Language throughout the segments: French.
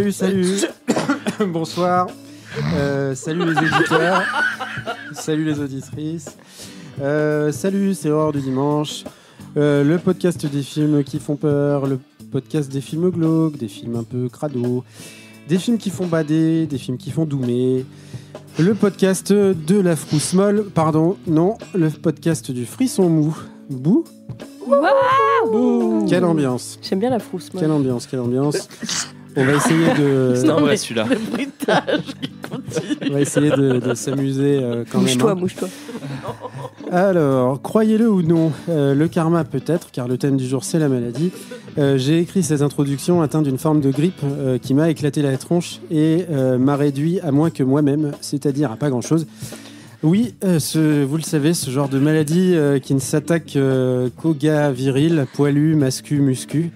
Salut. Bonsoir. Salut les auditeurs. Salut les auditrices. Salut, c'est Horreur du dimanche. Le podcast des films qui font peur, le podcast des films glauques, des films un peu crado, des films qui font bader, des films qui font doumer. Le podcast de la frousse molle, le podcast du frisson mou. Bouh. Waouh. Quelle ambiance. J'aime bien la frousse molle. Quelle ambiance. On va essayer de... C'est un vrai celui-là. Le bruitage qui continue. On va essayer de s'amuser quand Mouche-toi, même. mouche-toi. Alors, croyez-le ou non, le karma peut-être, car le thème du jour c'est la maladie. J'ai écrit ces introductions atteint d'une forme de grippe qui m'a éclaté la tronche et m'a réduit à moins que moi-même, c'est-à-dire à pas grand-chose. Oui, vous le savez, ce genre de maladie qui ne s'attaque qu'aux gars virils, poilus, mascus, muscus,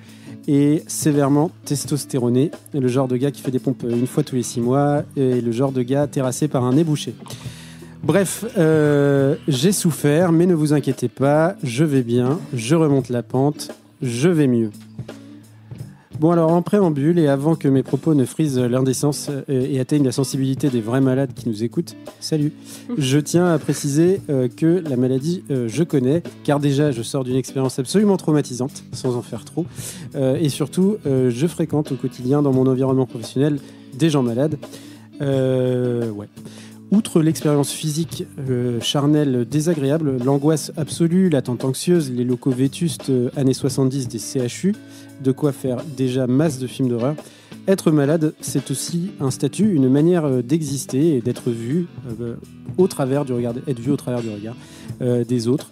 et sévèrement testostéroné, le genre de gars qui fait des pompes une fois tous les 6 mois, et le genre de gars terrassé par un nez bouché. Bref, j'ai souffert, mais ne vous inquiétez pas, je vais bien, je remonte la pente, je vais mieux. Bon alors, en préambule, et avant que mes propos ne frisent l'indécence et atteignent la sensibilité des vrais malades qui nous écoutent, salut, je tiens à préciser que la maladie, je connais, car déjà, je sors d'une expérience absolument traumatisante, sans en faire trop, et surtout, je fréquente au quotidien dans mon environnement professionnel des gens malades. Ouais. Outre l'expérience physique charnelle désagréable, l'angoisse absolue, l'attente anxieuse, les locaux vétustes années 70 des CHU, de quoi faire déjà masse de films d'horreur, être malade, c'est aussi un statut, une manière d'exister et d'être vu au travers du regard, des autres.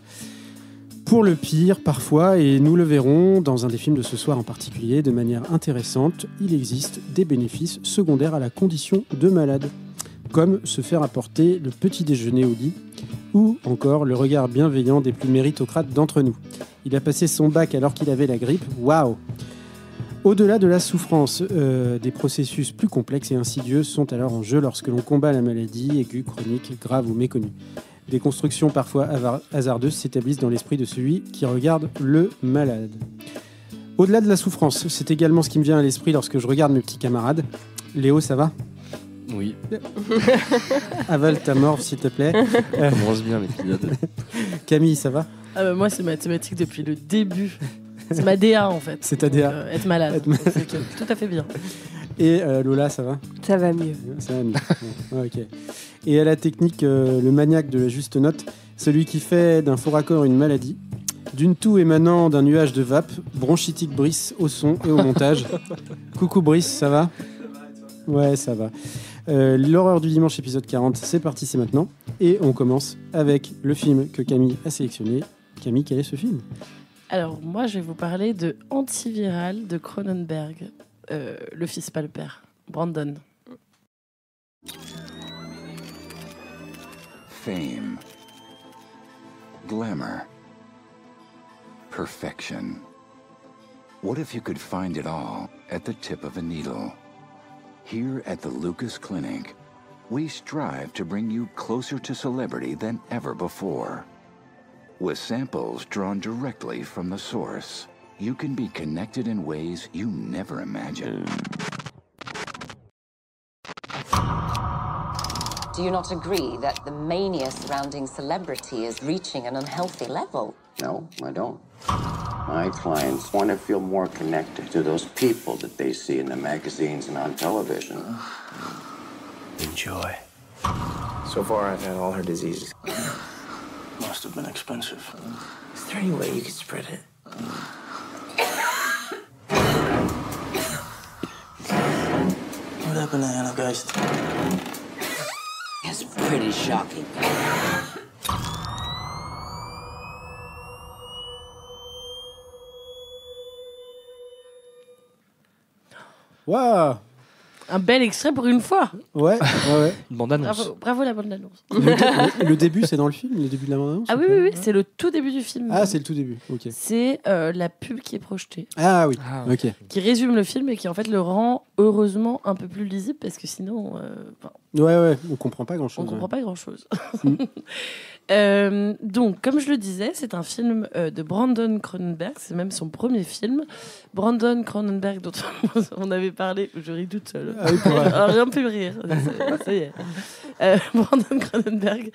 Pour le pire, parfois, et nous le verrons dans un des films de ce soir en particulier, de manière intéressante, il existe des bénéfices secondaires à la condition de malade, comme se faire apporter le petit déjeuner au lit, ou encore le regard bienveillant des plus méritocrates d'entre nous. Il a passé son bac alors qu'il avait la grippe, waouh! Au-delà de la souffrance, des processus plus complexes et insidieux sont alors en jeu lorsque l'on combat la maladie aiguë, chronique, grave ou méconnue. Des constructions parfois hasardeuses s'établissent dans l'esprit de celui qui regarde le malade. Au-delà de la souffrance, c'est également ce qui me vient à l'esprit lorsque je regarde mes petits camarades. Léo, ça va ? Oui. Avale ta morve, s'il te plaît. Commence bien, les pilotes. Camille, ça va ? Moi, c'est mathématique depuis le début. C'est ma DA, en fait. C'est ta DA. Donc, être malade. C'est tout à fait bien. Et Lola, ça va ? Ça va mieux. Ça va mieux. Bon, ok. Et à la technique, le maniaque de la juste note, celui qui fait d'un faux raccord une maladie, d'une toux émanant d'un nuage de vape, bronchitique Brice au son et au montage. Coucou Brice, ça va ? Ouais, ça va. L'horreur du dimanche, épisode 40, c'est parti, c'est maintenant. Et on commence avec le film que Camille a sélectionné. Camille, quel est ce film ? Alors, moi, je vais vous parler de Antiviral de Cronenberg. Le fils, pas le père. Brandon. Fame. Glamour. Perfection. What if you could find it all at the tip of a needle? Here at the Lucas Clinic, we strive to bring you closer to celebrity than ever before. With samples drawn directly from the source, you can be connected in ways you never imagined. Do you not agree that the mania surrounding celebrity is reaching an unhealthy level? No, I don't. My clients want to feel more connected to those people that they see in the magazines and on television. Enjoy. So far, I've had all her diseases. Must have been expensive. Is there any way you could spread it? What happened to Anna Geist? It's pretty shocking. Waouh! Un bel extrait pour une fois. Ouais. Une bande-annonce. Bravo la bande-annonce. Le début, c'est dans le film, le début de la bande-annonce? Ah oui, c'est le tout début du film. Ah, c'est le tout début, ok. C'est la pub qui est projetée. Ah oui, Ah, ok. Qui résume le film et qui en fait le rend heureusement un peu plus lisible parce que sinon on comprend pas grand-chose. On comprend pas grand-chose. Donc, comme je le disais, c'est un film de Brandon Cronenberg. C'est même son premier film. Brandon Cronenberg, dont on avait parlé. Je ris toute seule. Rien ne peut me rire. Ça y est. Brandon Cronenberg,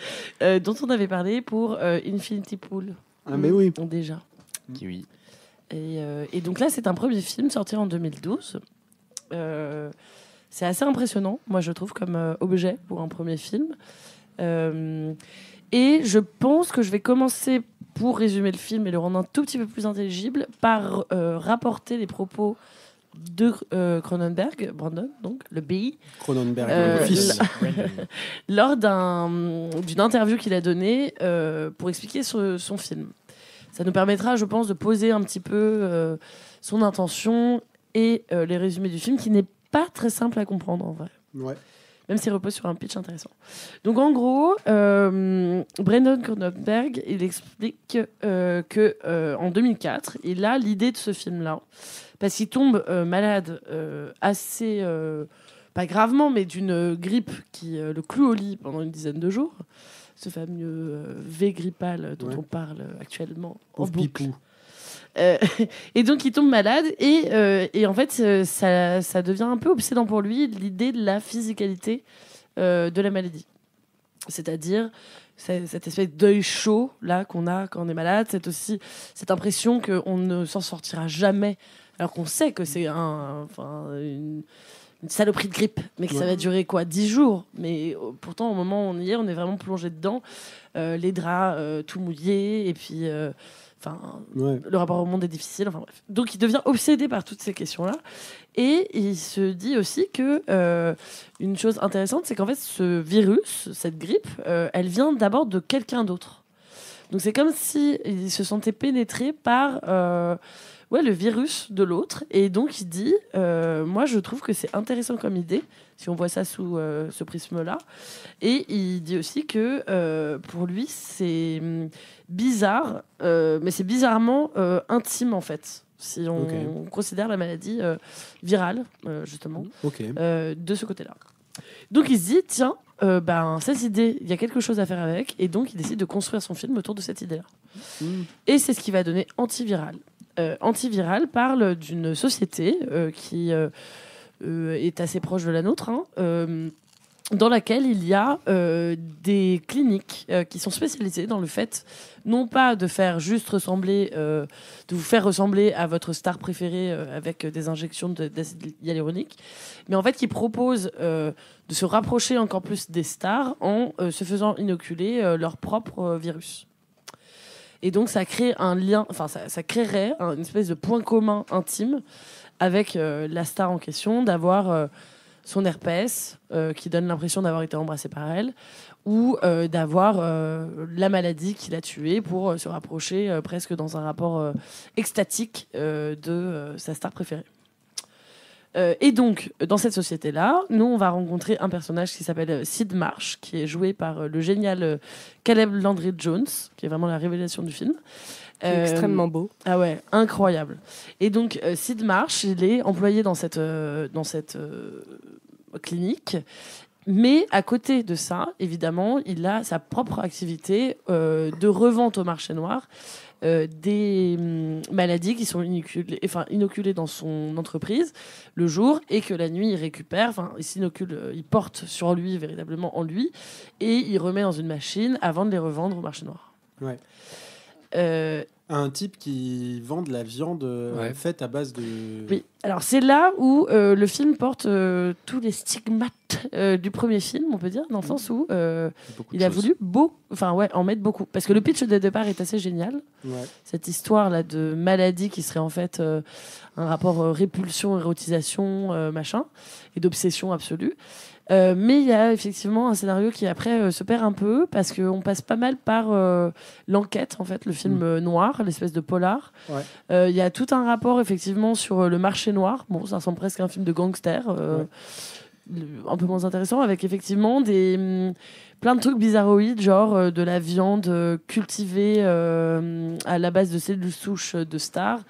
dont on avait parlé pour Infinity Pool. Ah, mais oui. Déjà. Oui. Et donc là, c'est un premier film sorti en 2012. C'est assez impressionnant, moi, je trouve, comme objet pour un premier film. Et je pense que je vais commencer, pour résumer le film et le rendre un tout petit peu plus intelligible, par rapporter les propos de Cronenberg, Brandon, donc le BI. Cronenberg, le fils. Lors d'une interview qu'il a donnée pour expliquer son film. Ça nous permettra, je pense, de poser un petit peu son intention et les résumés du film, qui n'est pas très simple à comprendre en vrai. Ouais. Même s'il repose sur un pitch intéressant. Donc en gros, Brandon Cronenberg, il explique qu'en 2004, il a l'idée de ce film-là, parce qu'il tombe malade assez, pas gravement, mais d'une grippe qui le cloue au lit pendant une dizaine de jours. Ce fameux V grippal dont on parle actuellement en boucle. Et donc il tombe malade et en fait ça devient un peu obsédant pour lui, l'idée de la physicalité de la maladie, c'est-à-dire cette espèce d'œil chaud là qu'on a quand on est malade, c'est aussi cette impression qu'on ne s'en sortira jamais alors qu'on sait que c'est une saloperie de grippe, mais que ça va durer 10 jours, mais pourtant au moment où on y est, on est vraiment plongé dedans, les draps tout mouillés et puis le rapport au monde est difficile. Enfin bref. Donc il devient obsédé par toutes ces questions-là. Et il se dit aussi que une chose intéressante, c'est qu'en fait, ce virus, cette grippe, elle vient d'abord de quelqu'un d'autre. Donc c'est comme s'il se sentait pénétré par le virus de l'autre. Et donc il dit, moi je trouve que c'est intéressant comme idée, si on voit ça sous ce prisme-là. Et il dit aussi que pour lui, c'est bizarre, mais c'est bizarrement intime en fait, si on considère la maladie virale, justement, de ce côté-là. Donc il se dit, tiens, cette idée, il y a quelque chose à faire avec, et donc il décide de construire son film autour de cette idée-là. Et c'est ce qui va donner Antiviral. Antiviral parle d'une société qui est assez proche de la nôtre, dans laquelle il y a des cliniques qui sont spécialisées dans le fait, non pas de faire juste ressembler, de vous faire ressembler à votre star préférée avec des injections d'acide hyaluronique, mais en fait qui proposent de se rapprocher encore plus des stars en se faisant inoculer leur propre virus. Et donc ça crée un lien, ça créerait une espèce de point commun intime avec la star en question, d'avoir son herpès qui donne l'impression d'avoir été embrassé par elle, ou d'avoir la maladie qui l'a tué pour se rapprocher presque dans un rapport extatique de sa star préférée. Et donc, dans cette société-là, nous, on va rencontrer un personnage qui s'appelle Sid Marsh, qui est joué par le génial Caleb Landry Jones, qui est vraiment la révélation du film. Extrêmement beau. Ah ouais, incroyable. Et donc, Sid Marsh, il est employé dans cette clinique. Mais à côté de ça, évidemment, il a sa propre activité de revente au marché noir des maladies qui sont inoculées dans son entreprise le jour, et que la nuit il récupère, il s'inocule, il porte sur lui, véritablement en lui, et il remet dans une machine avant de les revendre au marché noir. Ouais. Un type qui vend de la viande faite à base de... Oui, alors c'est là où le film porte tous les stigmates du premier film, on peut dire, dans le sens où il a voulu en mettre beaucoup. Parce que le pitch de départ est assez génial. Ouais. Cette histoire-là de maladie qui serait en fait un rapport répulsion-érotisation, machin, et d'obsession absolue. Mais il y a effectivement un scénario qui après se perd un peu, parce qu'on passe pas mal par l'enquête, en fait, le film noir, l'espèce de polar. Il y a tout un rapport effectivement sur le marché noir. Bon, ça ressemble presque à un film de gangster. un peu moins intéressant, avec effectivement plein de trucs bizarroïdes, genre de la viande cultivée à la base de cellules souches de stars,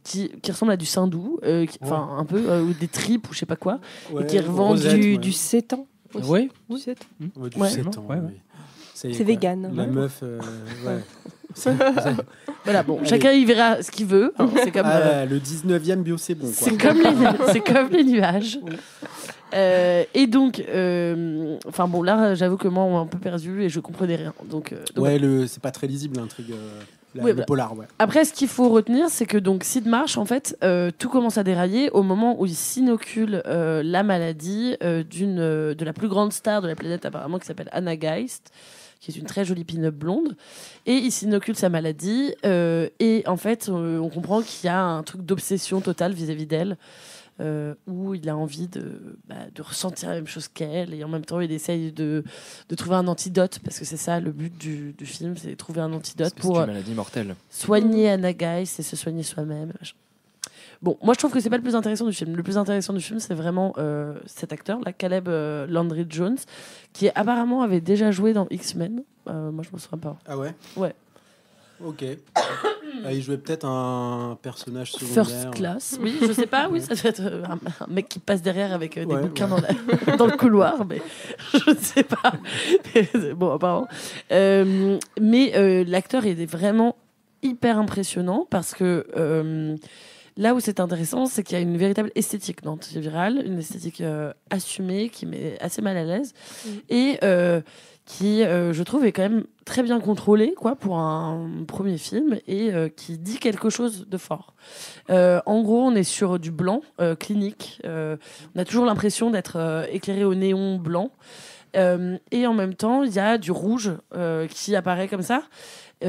qui ressemble à du saindoux, un peu, ou des tripes ou je sais pas quoi, et qui est revendu du sétan. Oui. Du sétan. C'est vegan. La meuf, Voilà, bon, chacun y verra ce qu'il veut. Hein, c'est comme le 19e bio, c'est bon. Quoi. C'est comme les nuages. Et donc, là, j'avoue que moi, on m'a un peu perdu et je comprenais rien. Donc c'est pas très lisible l'intrigue. Le polar, ouais. Après, ce qu'il faut retenir, c'est que donc Sid Marsh, en fait, tout commence à dérailler au moment où il s'inocule la maladie de la plus grande star de la planète, apparemment, qui s'appelle Anna Geist, qui est une très jolie pin-up blonde. Et il s'inocule sa maladie. Et en fait, on comprend qu'il y a un truc d'obsession totale vis-à-vis d'elle. Où il a envie de ressentir la même chose qu'elle, et en même temps il essaye de trouver un antidote, parce que c'est ça le but du film, c'est de trouver un antidote pour c'est une maladie mortelle. Soigner Anna Geist et se soigner soi-même. Bon, moi je trouve que c'est pas le plus intéressant du film. Le plus intéressant du film, c'est vraiment cet acteur, là, Caleb Landry Jones, qui apparemment avait déjà joué dans X-Men. Moi je me souviens pas. Ah ouais. Ouais. Ok. Il jouait peut-être un personnage secondaire. First class, oui, je sais pas, oui, ça doit être un mec qui passe derrière avec des bouquins dans le couloir, mais je ne sais pas. Bon, apparemment. Mais l'acteur est vraiment hyper impressionnant parce que là où c'est intéressant, c'est qu'il y a une véritable esthétique dans Antiviral, une esthétique assumée qui met assez mal à l'aise et qui, je trouve, est quand même très bien contrôlé, quoi, pour un premier film, et qui dit quelque chose de fort. En gros, on est sur du blanc clinique. On a toujours l'impression d'être éclairé au néon blanc. Et en même temps, il y a du rouge qui apparaît comme ça.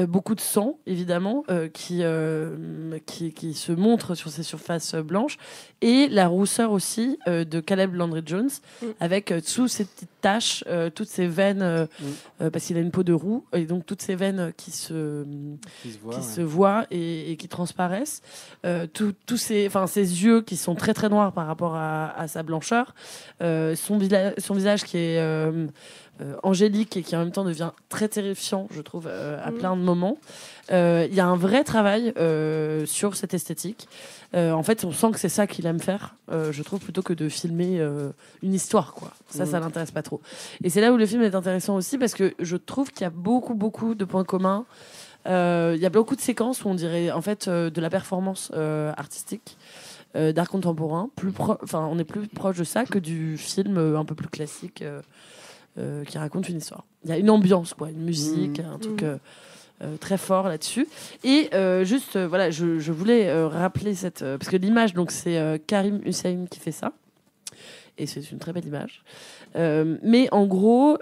Beaucoup de sang, évidemment, qui se montre sur ces surfaces blanches, et la rousseur aussi de Caleb Landry Jones, avec sous ces petites taches, toutes ces veines, parce qu'il a une peau de roux, et donc toutes ces veines qui se voient et qui transparaissent, tous ces yeux qui sont très très noirs par rapport à sa blancheur, son visage qui est angélique et qui en même temps devient très terrifiant, je trouve, à plein de moments. Il y a un vrai travail sur cette esthétique. En fait, on sent que c'est ça qu'il aime faire, je trouve, plutôt que de filmer une histoire, quoi. Ça l'intéresse pas trop. Et c'est là où le film est intéressant aussi, parce que je trouve qu'il y a beaucoup de points communs. Il y a beaucoup de séquences où on dirait en fait de la performance artistique, d'art contemporain. On est plus proche de ça que du film un peu plus classique. Qui raconte une histoire. Il y a une ambiance, quoi, une musique, un truc très fort là-dessus. Et je voulais rappeler parce que l'image, donc c'est Karim Hussein qui fait ça. Et c'est une très belle image. Mais en gros,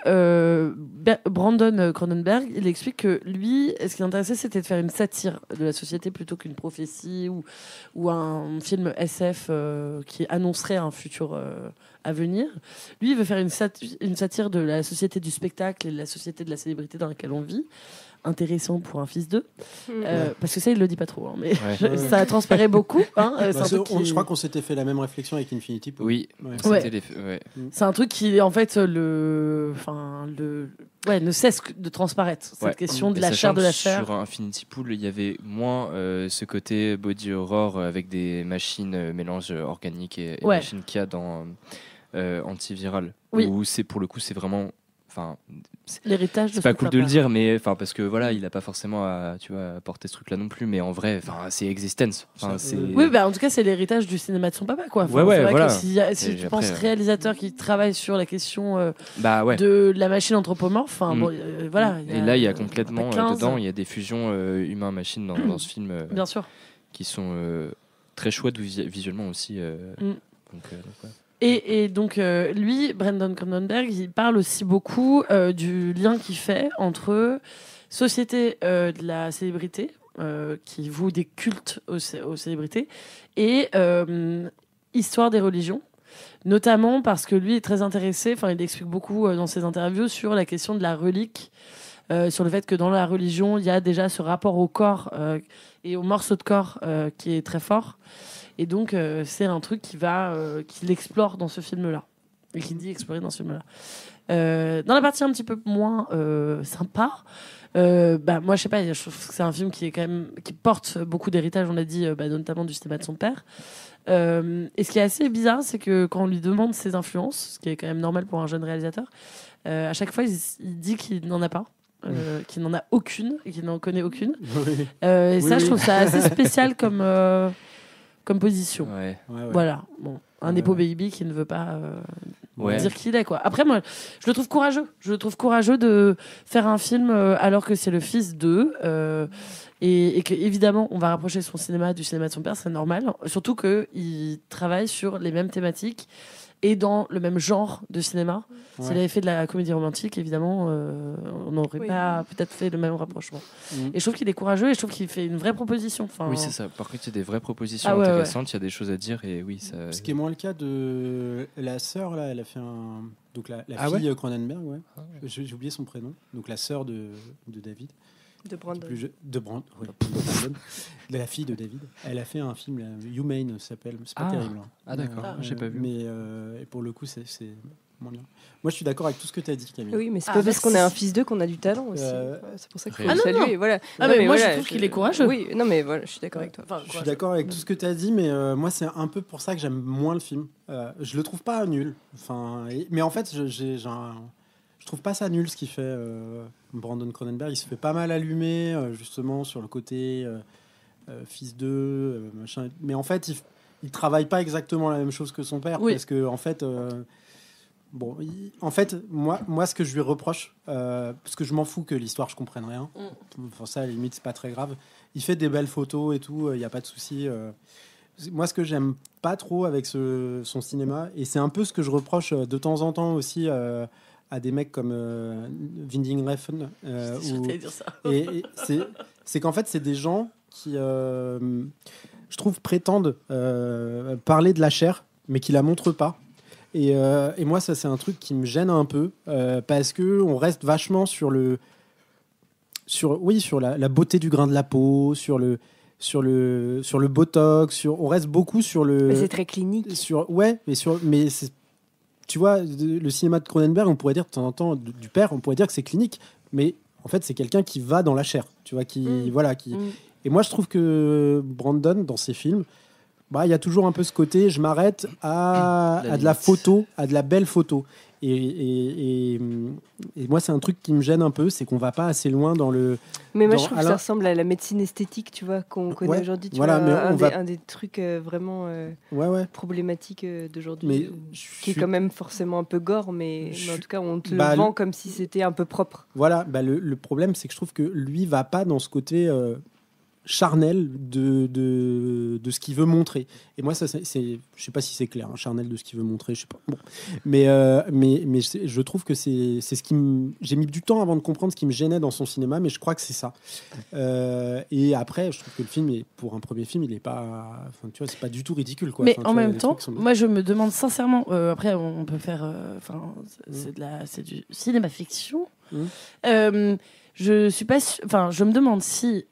Brandon Cronenberg, il explique que lui, ce qui l'intéressait, c'était de faire une satire de la société plutôt qu'une prophétie ou un film SF qui annoncerait un futur à venir. Lui, il veut faire une satire de la société du spectacle et de la société de la célébrité dans laquelle on vit. Intéressant pour un fils d'eux, parce que ça il le dit pas trop, hein, mais ça a transpiré beaucoup. Hein, je crois qu'on s'était fait la même réflexion avec Infinity Pool. Oui, c'est un truc qui en fait ne cesse de transparaître, cette question de la chair de la chair. Sur Infinity Pool, il y avait moins ce côté body horror avec des machines mélange organique et machines qu'il y a dans Antiviral, où c'est pour le coup c'est vraiment l'héritage de c'est pas cool de le dire, mais parce que voilà, il a pas forcément à porter ce truc là non plus, mais en vrai c'est Existence, oui, en tout cas c'est l'héritage du cinéma de son papa, quoi. Si tu penses réalisateur qui travaille sur la question de la machine anthropomorphe, et là il y a complètement dedans il y a des fusions humain-machine dans ce film, bien sûr, qui sont très chouettes visuellement aussi, donc Et donc, lui, Brandon Cronenberg, il parle aussi beaucoup du lien qu'il fait entre société de la célébrité, qui voue des cultes aux célébrités, et histoire des religions, notamment parce que lui est très intéressé, il explique beaucoup dans ses interviews sur la question de la relique, sur le fait que dans la religion, il y a déjà ce rapport au corps et au morceau de corps qui est très fort. Et donc, c'est un truc qu'il explore dans ce film-là. et qui dit explorer dans ce film-là. Dans la partie un petit peu moins sympa, moi je sais pas, je trouve que c'est un film qui porte beaucoup d'héritage, on l'a dit, notamment du cinéma de son père. Et ce qui est assez bizarre, c'est que quand on lui demande ses influences, ce qui est quand même normal pour un jeune réalisateur, à chaque fois il dit qu'il n'en a pas. Qu'il n'en a aucune et qu'il n'en connaît aucune. Oui. Je trouve ça assez spécial comme position. Ouais. Voilà. Bon, un Nepo Baby qui ne veut pas dire qui il est, quoi. Après, moi, je le trouve courageux. Je le trouve courageux de faire un film alors que c'est le fils d'eux. Et qu'évidemment, on va rapprocher son cinéma du cinéma de son père, c'est normal. Surtout qu'il travaille sur les mêmes thématiques et dans le même genre de cinéma. Ouais. S'il avait fait de la comédie romantique, évidemment, on n'aurait pas peut-être fait le même rapprochement. Et je trouve qu'il est courageux et je trouve qu'il fait une vraie proposition. Oui, c'est ça. Par contre, il y a des vraies propositions intéressantes, il y a des choses à dire et oui, ça... Ce qui est moins le cas de la sœur, là, elle a fait un... Donc la fille Cronenberg, j'ai oublié son prénom. Donc la sœur de David. De Brandon. De la fille de David. Elle a fait un film, là, Humane s'appelle. C'est pas terrible. Hein. Ah d'accord, j'ai pas vu. Mais et pour le coup, c'est moins bien. Moi, je suis d'accord avec tout ce que tu as dit, Camille. Oui, mais c'est pas parce qu'on est un fils d'eux qu'on a du talent aussi. C'est pour ça qu'il faut le saluer. Voilà. Moi, je trouve qu'il est courageux. Oui, non, mais voilà, je suis d'accord avec toi. Je suis d'accord avec tout ce que tu as dit, mais moi, c'est un peu pour ça que j'aime moins le film. Je le trouve pas nul. Mais en fait, je trouve pas ça nul ce qu'il fait. Brandon Cronenberg, il se fait pas mal allumer justement sur le côté fils d'eux, machin. Mais en fait, il travaille pas exactement la même chose que son père, parce que en fait, moi, ce que je lui reproche, parce que je m'en fous que l'histoire, je comprenne rien. Pour ça, à la limite, c'est pas très grave. Il fait des belles photos et tout, il y a pas de souci. Moi, ce que j'aime pas trop avec son cinéma, et c'est un peu ce que je reproche de temps en temps aussi. À des mecs comme Winding Refn. Et c'est qu'en fait, c'est des gens qui, je trouve, prétendent parler de la chair, mais qui la montrent pas. Et moi, ça, c'est un truc qui me gêne un peu, parce qu'on reste vachement sur la beauté du grain de la peau, sur le botox, on reste beaucoup sur le... Mais c'est très clinique. Mais tu vois, le cinéma de Cronenberg, on pourrait dire de temps en temps, du père, on pourrait dire que c'est clinique, mais en fait, c'est quelqu'un qui va dans la chair, tu vois, Et moi, je trouve que Brandon, dans ses films, il y a toujours un peu ce côté, je m'arrête à de la photo, à de la belle photo. Et moi, c'est un truc qui me gêne un peu, c'est qu'on va pas assez loin dans le... Mais moi, je trouve que ça ressemble à la médecine esthétique, tu vois, qu'on connaît aujourd'hui. Tu vois, un des trucs vraiment problématiques d'aujourd'hui, qui est quand même forcément un peu gore, mais en tout cas, on te le vend comme si c'était un peu propre. Voilà, le problème, c'est que je trouve que lui va pas dans ce côté... charnel de ce qu'il veut montrer. Et moi, ça, je sais pas si c'est clair, charnel de ce qu'il veut montrer, je sais pas. Bon. Mais je trouve que c'est ce qui j'ai mis du temps avant de comprendre ce qui me gênait dans son cinéma, mais je crois que c'est ça. Et après, je trouve que le film, pour un premier film, il est pas... tu vois, c'est pas du tout ridicule, quoi. Mais en même temps, moi, je me demande sincèrement... après, on peut faire... c'est du cinéma-fiction. Je suis pas je me demande si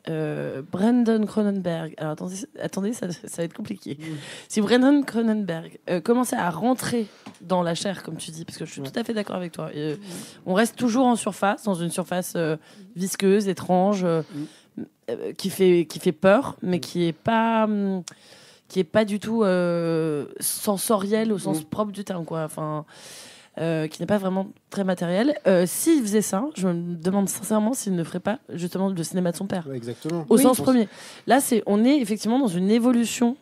Brandon Cronenberg, alors attendez, ça va être compliqué. Si Brandon Cronenberg commençait à rentrer dans la chair, comme tu dis, parce que je suis tout à fait d'accord avec toi. On reste toujours en surface, dans une surface visqueuse, étrange, qui fait peur, mais qui est pas du tout sensoriel au sens propre du terme, quoi. Qui n'est pas vraiment très matériel. S'il faisait ça, je me demande sincèrement s'il ne ferait pas justement le cinéma de son père. Ouais, exactement. Au sens premier. Là, on est effectivement dans une évolution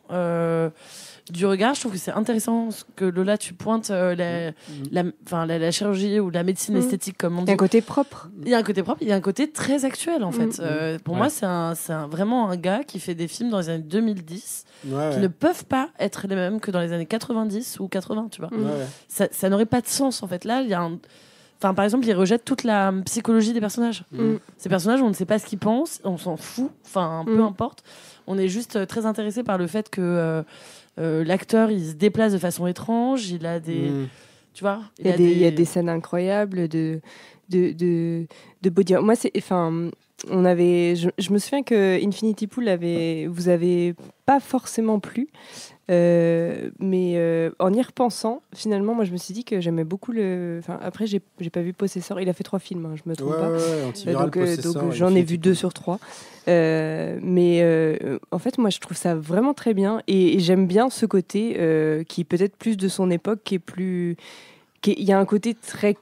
du regard. Je trouve que c'est intéressant que Lola, tu pointes la chirurgie ou la médecine esthétique, comme on dit. Il y a un côté propre. Il y a un côté propre, il y a un côté très actuel, en fait. Pour moi, c'est vraiment un gars qui fait des films dans les années 2010 qui ne peuvent pas être les mêmes que dans les années 90 ou 80, tu vois. Ça n'aurait pas de sens, en fait. Là, il y a par exemple, il rejette toute la psychologie des personnages. Ces personnages, on ne sait pas ce qu'ils pensent, on s'en fout, peu importe. On est juste très intéressé par le fait que l'acteur, il se déplace de façon étrange, il a des... Tu vois, il y a des scènes incroyables de body. Moi, je me souviens que Infinity Pool vous avez pas forcément plu. Mais en y repensant, finalement, moi je me suis dit que j'aimais beaucoup après, j'ai pas vu Possessor. Il a fait 3 films, hein, je me trompe pas. Donc j'en ai vu 2 sur 3. Mais en fait, moi je trouve ça vraiment très bien et j'aime bien ce côté qui est peut-être plus de son époque, il y a un côté très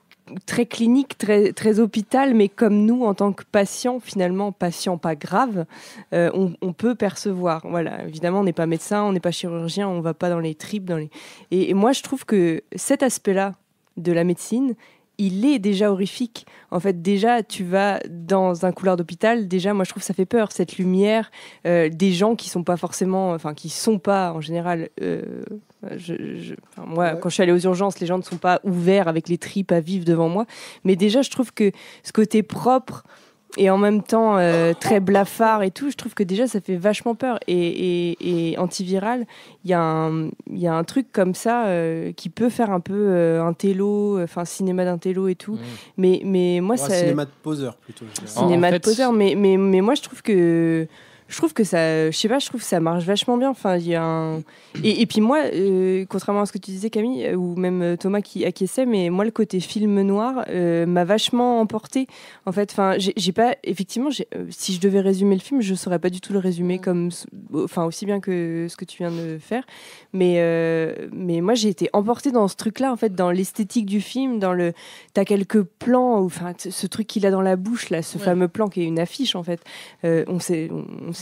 clinique, très hôpital, mais comme nous, en tant que patients, finalement, patients pas graves, on peut percevoir. Voilà, évidemment, on n'est pas médecin, on n'est pas chirurgien, on va pas dans les tripes. Et moi, je trouve que cet aspect-là de la médecine, il est déjà horrifique. En fait, déjà, tu vas dans un couloir d'hôpital, déjà, moi, je trouve que ça fait peur, cette lumière, des gens qui sont pas forcément, qui sont pas, en général... moi, quand je suis allée aux urgences, les gens ne sont pas ouverts avec les tripes à vivre devant moi. Mais déjà, je trouve que ce côté propre et en même temps très blafard et tout, je trouve que déjà, ça fait vachement peur. Et antiviral, il y a un truc comme ça qui peut faire un peu un télo, cinéma d'un télo et tout. Mais moi, ça... Cinéma de poseur, plutôt. Cinéma de poseur, mais moi, je trouve que ça, je sais pas, je trouve que ça marche vachement bien. Enfin, il y a et puis moi, contrairement à ce que tu disais Camille ou même Thomas qui acquiesçait, mais moi le côté film noir m'a vachement emporté. En fait, j'ai pas effectivement, si je devais résumer le film, je saurais pas du tout le résumer aussi bien que ce que tu viens de faire. Mais moi j'ai été emportée dans ce truc-là, en fait, dans l'esthétique du film, t'as quelques plans, ce truc qu'il a dans la bouche là, ce fameux plan qui est une affiche en fait. On sait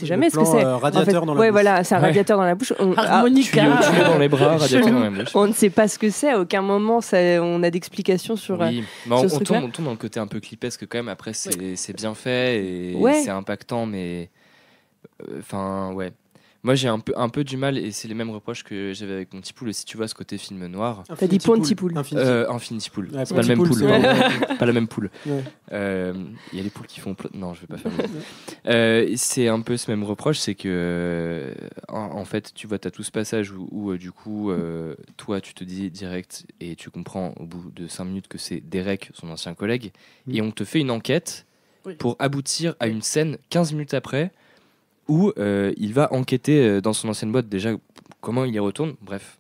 jamais ce que c'est. Radiateur dans la bouche. Voilà, c'est un radiateur dans la bouche. Harmonica. Dans les bras, radiateur dans la bouche. On ne sait pas ce que c'est. À aucun moment, on a d'explications sur. Oui, mais on tourne dans le côté un peu clipesque quand même. Après, c'est bien fait et c'est impactant, mais ouais. Moi, j'ai un peu du mal, et c'est les mêmes reproches que j'avais avec mon petit poule. Si tu vois ce côté film noir. T'as dit Ponty Pool. Infinity Pool. Ouais, c'est pas le même poule. Pas la même poule. Il y a les poules qui font. Non, je vais pas faire. C'est un peu ce même reproche, c'est que en fait, tu vois, t'as tout ce passage où du coup, toi, tu te dis direct et tu comprends au bout de 5 minutes que c'est Derek, son ancien collègue, et on te fait une enquête pour aboutir à une scène 15 minutes après. Où il va enquêter dans son ancienne boîte, déjà comment il y retourne, bref.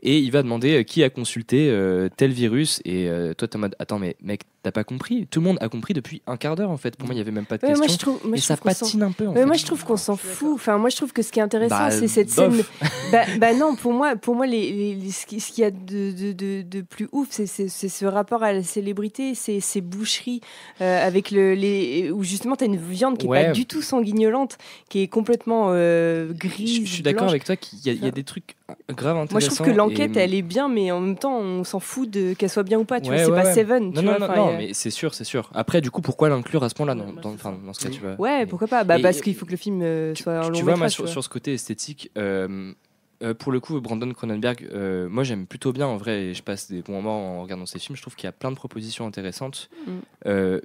Et il va demander qui a consulté tel virus. Et toi, t'es en mode, attends, mais mec, t'as pas compris? Tout le monde a compris depuis un quart d'heure, en fait. Pour moi, il n'y avait même pas de question. Et ça patine un peu, en fait. Moi, je trouve qu'on s'en fout. Enfin, moi, je trouve que ce qui est intéressant, c'est cette scène... non, pour moi ce qu'il y a de plus ouf, c'est ce rapport à la célébrité, ces boucheries avec où justement, t'as une viande qui n'est pas du tout sanguignolante, qui est complètement grise, Je suis d'accord avec toi qu'il y a des trucs grave intéressants. Moi, je trouve que l'enquête, elle est bien, mais en même temps, on s'en fout qu'elle soit bien ou pas. Tu vois, c'est pas Seven. Non, mais c'est sûr. Après, du coup, pourquoi l'inclure à ce point-là dans ce cas, tu vois? Ouais, pourquoi pas? Parce qu'il faut que le film soit un long métrage. Moi, sur ce côté esthétique, pour le coup, Brandon Cronenberg, moi, j'aime plutôt bien, en vrai, et je passe des bons moments en regardant ses films. Je trouve qu'il y a plein de propositions intéressantes.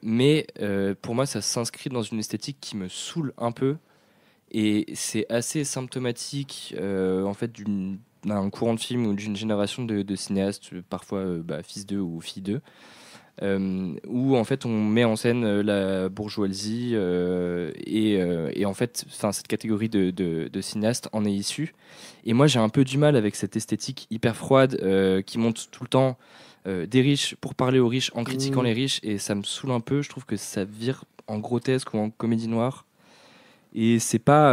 Mais pour moi, ça s'inscrit dans une esthétique qui me saoule un peu. Et c'est assez symptomatique, en fait, d'un courant de film ou d'une génération de cinéastes, parfois fils d'eux ou filles d'eux, où en fait on met en scène la bourgeoisie et en fait cette catégorie de cinéastes en est issue. Et moi j'ai un peu du mal avec cette esthétique hyper froide qui monte tout le temps des riches pour parler aux riches en critiquant les riches, et ça me saoule un peu. Je trouve que ça vire en grotesque ou en comédie noire. Et c'est pas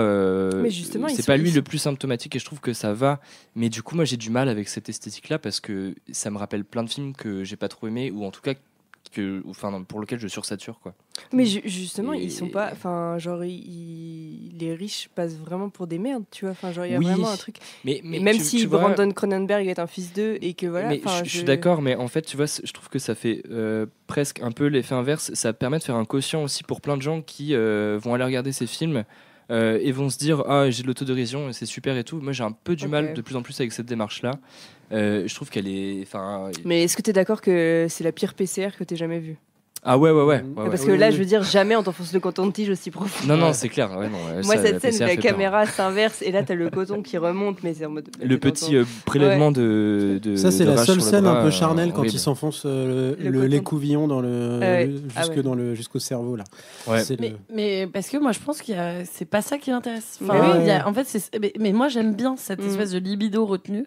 lui le plus symptomatique, et je trouve que ça va, mais du coup moi j'ai du mal avec cette esthétique là parce que ça me rappelle plein de films que j'ai pas trop aimé, ou en tout cas pour lequel je sursature, quoi. Mais justement, ils sont pas, les riches passent vraiment pour des merdes, tu vois. Enfin, genre il y a vraiment un truc. Mais même si Brandon Cronenberg est un fils d'eux et que voilà. Mais je suis d'accord, mais en fait, tu vois, je trouve que ça fait presque un peu l'effet inverse. Ça permet de faire un quotient aussi pour plein de gens qui vont aller regarder ces films. Et vont se dire j'ai de l'autodérision, c'est super et tout. Moi j'ai un peu du mal de plus en plus avec cette démarche là. Je trouve qu'elle est. Mais est-ce que tu es d'accord que c'est la pire PCR que tu aies jamais vue? Ah ouais. Parce que là, je veux dire, jamais on t'enfonce le coton-tige aussi profond. Non, c'est clair. Ouais, non, moi, cette scène, la caméra s'inverse et là, t'as le coton qui remonte, mais c'est en mode. Le petit prélèvement de. Ça, c'est la seule scène un peu charnelle quand il s'enfonce l'écouvillon dans jusqu'au cerveau là. Ouais. Mais parce que moi, je pense c'est pas ça qui l'intéresse. En fait, mais moi, j'aime bien cette espèce de libido retenue.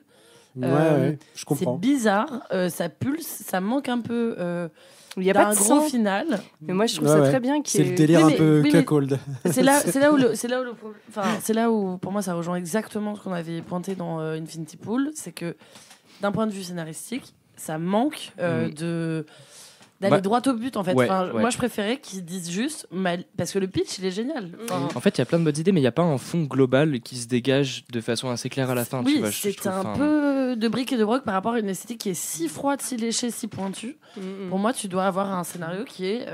Je comprends. C'est bizarre, ça pulse, ça manque un peu. Il n'y a pas de gros final. Mais moi, je trouve ça très bien. C'est le délire un peu cuckold. C'est là où, pour moi, ça rejoint exactement ce qu'on avait pointé dans Infinity Pool. C'est que, d'un point de vue scénaristique, ça manque d'aller droit au but, en fait. Moi, je préférais qu'ils disent juste... Parce que le pitch, il est génial. En fait, il y a plein de bonnes idées, mais il n'y a pas un fond global qui se dégage de façon assez claire à la fin. Oui, tu vois, c'est un peu de briques et de broc par rapport à une esthétique qui est si froide, si léchée, si pointue. Pour moi, tu dois avoir un scénario qui est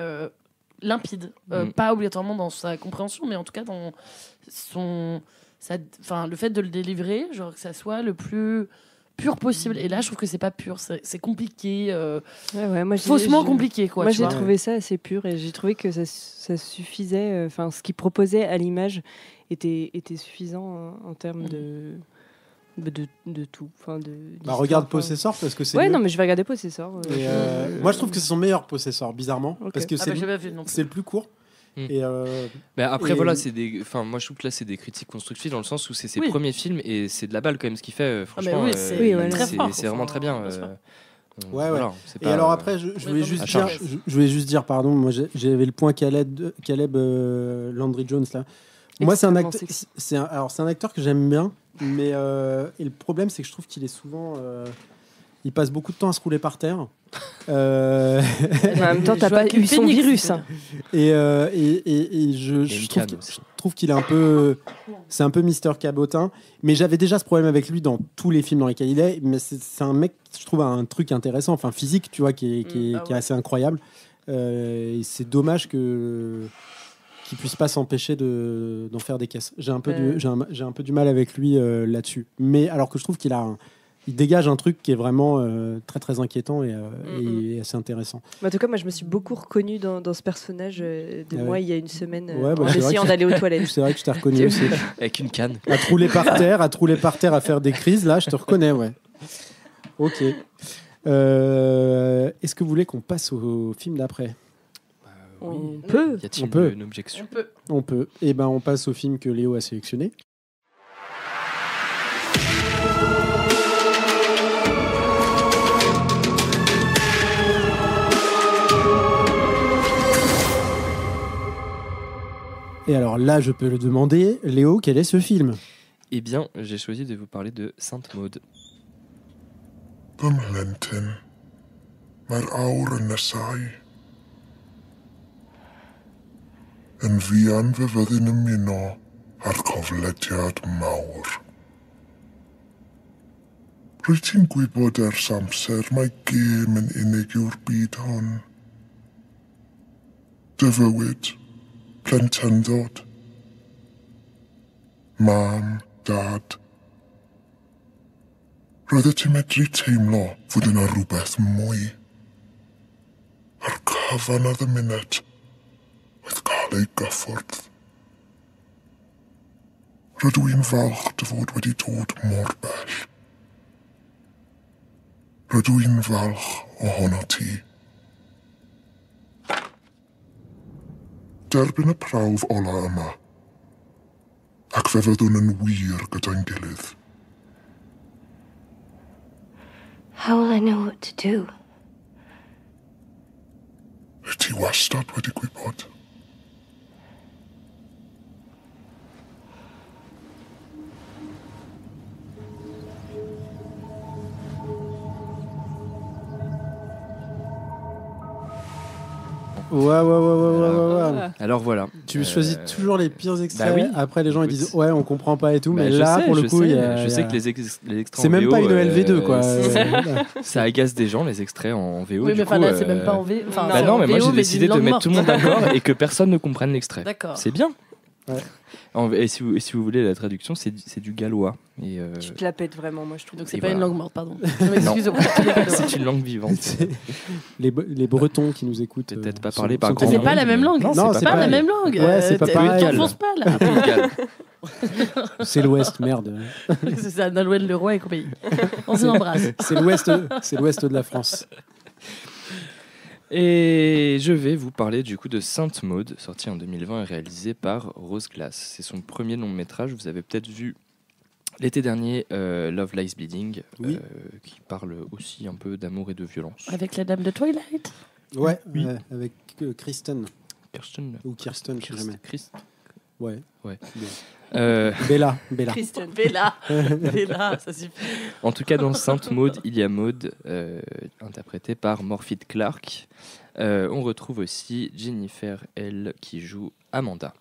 limpide. Pas obligatoirement dans sa compréhension, mais en tout cas dans le fait de le délivrer, genre que ça soit le plus pur possible. Et là, je trouve que c'est pas pur, c'est compliqué, faussement compliqué, quoi. Moi, j'ai trouvé ça assez pur et j'ai trouvé que ça suffisait. Enfin, ce qu'il proposait à l'image était suffisant en termes de tout. Regarde Possessor parce que c'est. Ouais, non, mais je vais regarder Possessor. Moi, je trouve que c'est son meilleur Possessor, bizarrement, parce que c'est le plus court. Et après voilà, moi je trouve que là c'est des critiques constructives dans le sens où c'est ses premiers films et c'est de la balle quand même ce qu'il fait, franchement. C'est vraiment très bien. Voilà, et alors après je voulais juste dire pardon, moi j'avais le point Caleb Landry Jones là. Moi c'est un acteur que j'aime bien, mais et le problème c'est que je trouve qu'il est souvent il passe beaucoup de temps à se rouler par terre. En même temps, t'as pas eu son virus. Et je trouve qu'il est un peu... C'est un peu Mister Cabotin. Mais j'avais déjà ce problème avec lui dans tous les films dans lesquels il est. Mais c'est un mec, je trouve, un truc intéressant, enfin physique, tu vois, qui est assez incroyable. Et c'est dommage qu'il puisse pas s'empêcher d'en faire des caisses. J'ai un peu du mal avec lui là-dessus. Mais alors que je trouve il dégage un truc qui est vraiment très très inquiétant et assez intéressant. En tout cas, moi je me suis beaucoup reconnue dans ce personnage moi il y a une semaine en essayant d'aller aux toilettes. C'est vrai que je t'ai reconnu aussi. Avec une canne. À trouler par terre, à faire des crises, là je te reconnais, ouais. Ok. Est-ce que vous voulez qu'on passe au film d'après ? On peut. Y a-t-il une objection ? On peut. Et on passe au film que Léo a sélectionné. Et alors là, je peux le demander, Léo, quel est ce film ? Eh bien, j'ai choisi de vous parler de Sainte Maud. Bymhlentyn, mae'r awr yn nesau. Yn fuan fe fyddwn ymuno ar coflediad mawr. Rwyt ti'n gwybod ers amser mae gêm yn unig yw'r byd hon. Dy fywyd, plentyndod, mam, dad. Roeddet ti'n medru teimlo fod yna rhywbeth mwy. A'r cyfan ar y munud oedd cael ei gyffwrdd. Rydw i'n falch dy fod wedi dod mor bell. Rydw i'n falch ohono ti. Derbyn y prawf ola yma, ac fe fyddwn yn wir gyda'n gilydd. How will I know what to do? Ti wastad wedi gwybod. Ouais. Alors voilà. Tu choisis toujours les pires extraits. Après, les gens ils disent ouais, on comprend pas et tout. Mais là, pour le coup, je sais que les extraits. C'est même pas une LV2 quoi. Ça agace des gens les extraits en VO. Oui, mais là, c'est même pas en VO. Non, mais moi j'ai décidé de mettre tout le monde d'accord et que personne ne comprenne l'extrait. D'accord. C'est bien. Ouais. Et si vous voulez la traduction, c'est du gallois. Et tu te la pètes vraiment, moi je trouve. Donc c'est pas une langue morte, pardon. C'est une langue vivante. Les Bretons qui nous écoutent. Peut-être pas parler par grand. C'est pas la même langue. Non, c'est pas la même langue. Ouais, c'est pas pareil. T'enfonces pas là. C'est l'Ouest, merde. C'est ça, Nolwenn Leroy et compagnie. On s'embrasse. C'est l'Ouest de la France. Et je vais vous parler du coup de Sainte Maud, sorti en 2020 et réalisé par Rose Glass. C'est son premier long métrage. Vous avez peut-être vu l'été dernier Love Lies Bleeding, qui parle aussi un peu d'amour et de violence. Avec la dame de Twilight. Ouais, oui. Avec Kirsten. Ou Kirsten, je sais jamais. Ouais. Bella. Kristen. Bella, ça suffit. En tout cas, dans Sainte Maud, il y a Maud, interprétée par Morphy Clark. On retrouve aussi Jennifer L. qui joue Amanda.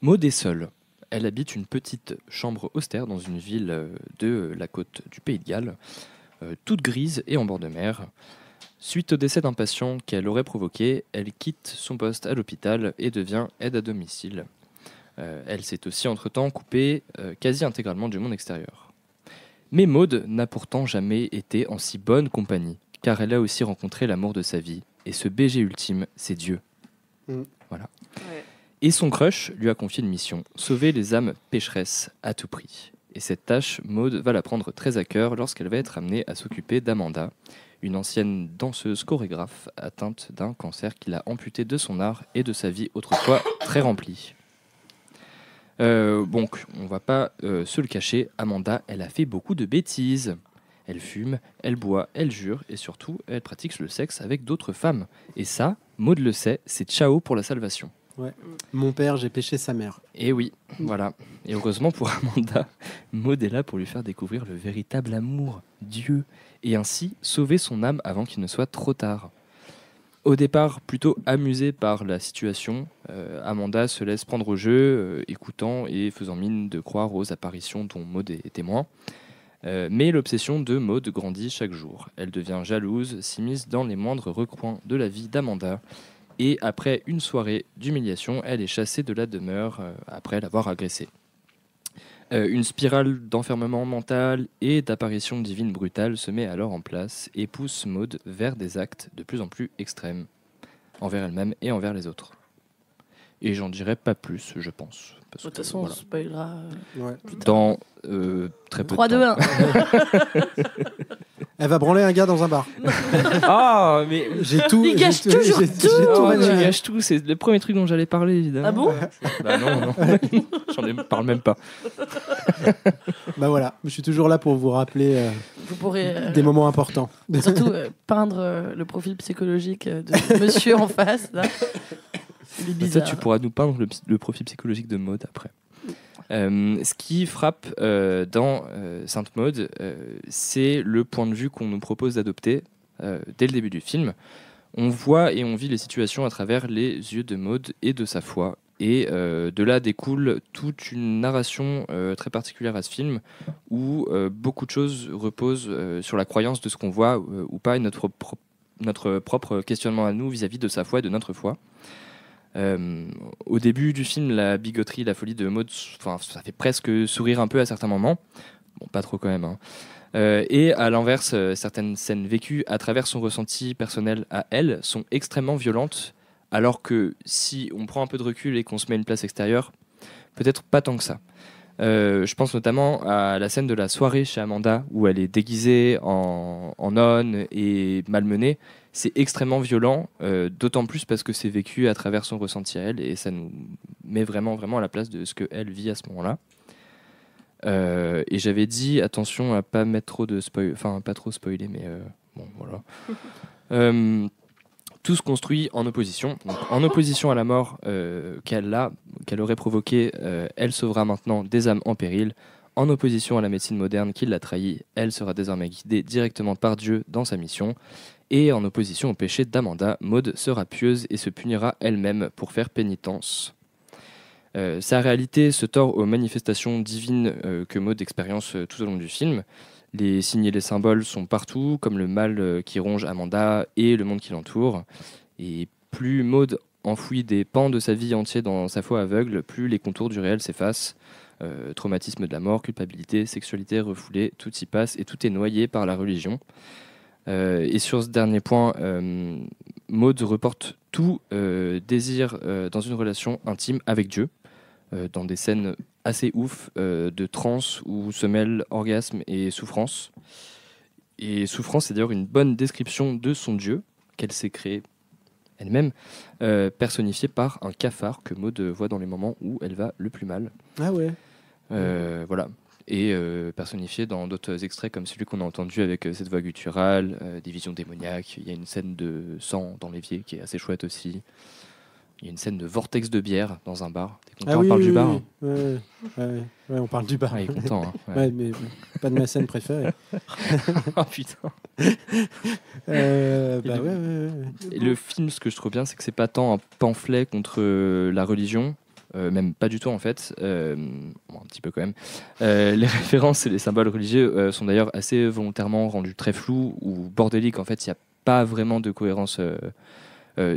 Maud est seule. Elle habite une petite chambre austère dans une ville de la côte du Pays de Galles, toute grise et en bord de mer. Suite au décès d'un patient qu'elle aurait provoqué, elle quitte son poste à l'hôpital et devient aide à domicile. Elle s'est aussi entre-temps coupée quasi intégralement du monde extérieur. Mais Maud n'a pourtant jamais été en si bonne compagnie, car elle a aussi rencontré l'amour de sa vie, et ce BG ultime, c'est Dieu. Voilà. Ouais. Et son crush lui a confié une mission, sauver les âmes pécheresses à tout prix. Et cette tâche, Maud va la prendre très à cœur lorsqu'elle va être amenée à s'occuper d'Amanda, une ancienne danseuse chorégraphe atteinte d'un cancer qui l'a amputée de son art et de sa vie autrefois très remplie. Donc, on va pas se le cacher, Amanda, elle a fait beaucoup de bêtises. Elle fume, elle boit, elle jure et surtout, elle pratique le sexe avec d'autres femmes. Et ça, Maud le sait, c'est ciao pour la salvation. Ouais. Mon père, j'ai péché sa mère. Et oui, voilà. Et heureusement pour Amanda, Maud est là pour lui faire découvrir le véritable amour, Dieu, et ainsi sauver son âme avant qu'il ne soit trop tard. Au départ, plutôt amusée par la situation, Amanda se laisse prendre au jeu, écoutant et faisant mine de croire aux apparitions dont Maud est témoin. Mais l'obsession de Maud grandit chaque jour. Elle devient jalouse, s'immisce dans les moindres recoins de la vie d'Amanda. Et après une soirée d'humiliation, elle est chassée de la demeure après l'avoir agressée. Une spirale d'enfermement mental et d'apparitions divines brutales se met alors en place et pousse Maud vers des actes de plus en plus extrêmes, envers elle-même et envers les autres. Et j'en dirai pas plus, je pense. De toute façon, on spoilera dans très peu 3, de 2, temps. 1. Elle va branler un gars dans un bar. Ah, mais j'ai tout. Il gâche toujours tout. Tu gâches tout. C'est le premier truc dont j'allais parler, évidemment. Ah bon? Bah non. Parle même pas. Bah voilà, je suis toujours là pour vous rappeler vous pourrez, des moments importants. Surtout peindre le profil psychologique de monsieur en face. Là. Il est bizarre. Ça, tu pourras nous peindre le profil psychologique de Maud après. Ce qui frappe dans Sainte Maud, c'est le point de vue qu'on nous propose d'adopter dès le début du film. On voit et on vit les situations à travers les yeux de Maud et de sa foi. Et de là découle toute une narration très particulière à ce film où beaucoup de choses reposent sur la croyance de ce qu'on voit ou pas et notre propre questionnement à nous vis-à-vis de sa foi et de notre foi. Au début du film, la bigoterie, la folie de Maud, ça fait presque sourire un peu à certains moments. Bon, pas trop quand même. Hein. Et à l'inverse, certaines scènes vécues à travers son ressenti personnel à elle sont extrêmement violentes, alors que si on prend un peu de recul et qu'on se met une place extérieure, peut-être pas tant que ça. Je pense notamment à la scène de la soirée chez Amanda, où elle est déguisée en nonne et malmenée. C'est extrêmement violent, d'autant plus parce que c'est vécu à travers son ressenti à elle, et ça nous met vraiment à la place de ce qu'elle vit à ce moment-là. Et j'avais dit, attention à pas mettre trop de spoil, enfin pas trop spoiler, mais bon voilà. Tout se construit en opposition. Donc, en opposition à la mort qu'elle aurait provoquée, elle sauvera maintenant des âmes en péril. En opposition à la médecine moderne qui l'a trahie, elle sera désormais guidée directement par Dieu dans sa mission. Et en opposition au péché d'Amanda, Maud sera pieuse et se punira elle-même pour faire pénitence. Sa réalité se tord aux manifestations divines que Maud expérience tout au long du film. Les signes et les symboles sont partout, comme le mal qui ronge Amanda et le monde qui l'entoure. Et plus Maud enfouit des pans de sa vie entière dans sa foi aveugle, plus les contours du réel s'effacent. Traumatisme de la mort, culpabilité, sexualité refoulée, tout y passe et tout est noyé par la religion. Et sur ce dernier point, Maud reporte tout désir dans une relation intime avec Dieu, dans des scènes assez ouf de transe où se mêlent orgasme et souffrance. Et souffrance, c'est d'ailleurs une bonne description de son Dieu qu'elle s'est créé elle-même, personnifiée par un cafard que Maud voit dans les moments où elle va le plus mal. Ah ouais. Voilà. Et personnifié dans d'autres extraits comme celui qu'on a entendu avec cette voix gutturale, des visions démoniaques. Il y a une scène de sang dans l'évier qui est assez chouette aussi. Il y a une scène de vortex de bière dans un bar. T'es content, on parle du bar hein. Ouais, on parle du bar. Il est content. Hein, ouais, mais pas de ma scène préférée. Oh putain. Ouais. Et le film, ce que je trouve bien, c'est que c'est pas tant un pamphlet contre la religion. Même pas du tout en fait, un petit peu quand même. Les références et les symboles religieux sont d'ailleurs assez volontairement rendus très flous ou bordéliques. En fait, il n'y a pas vraiment de cohérence.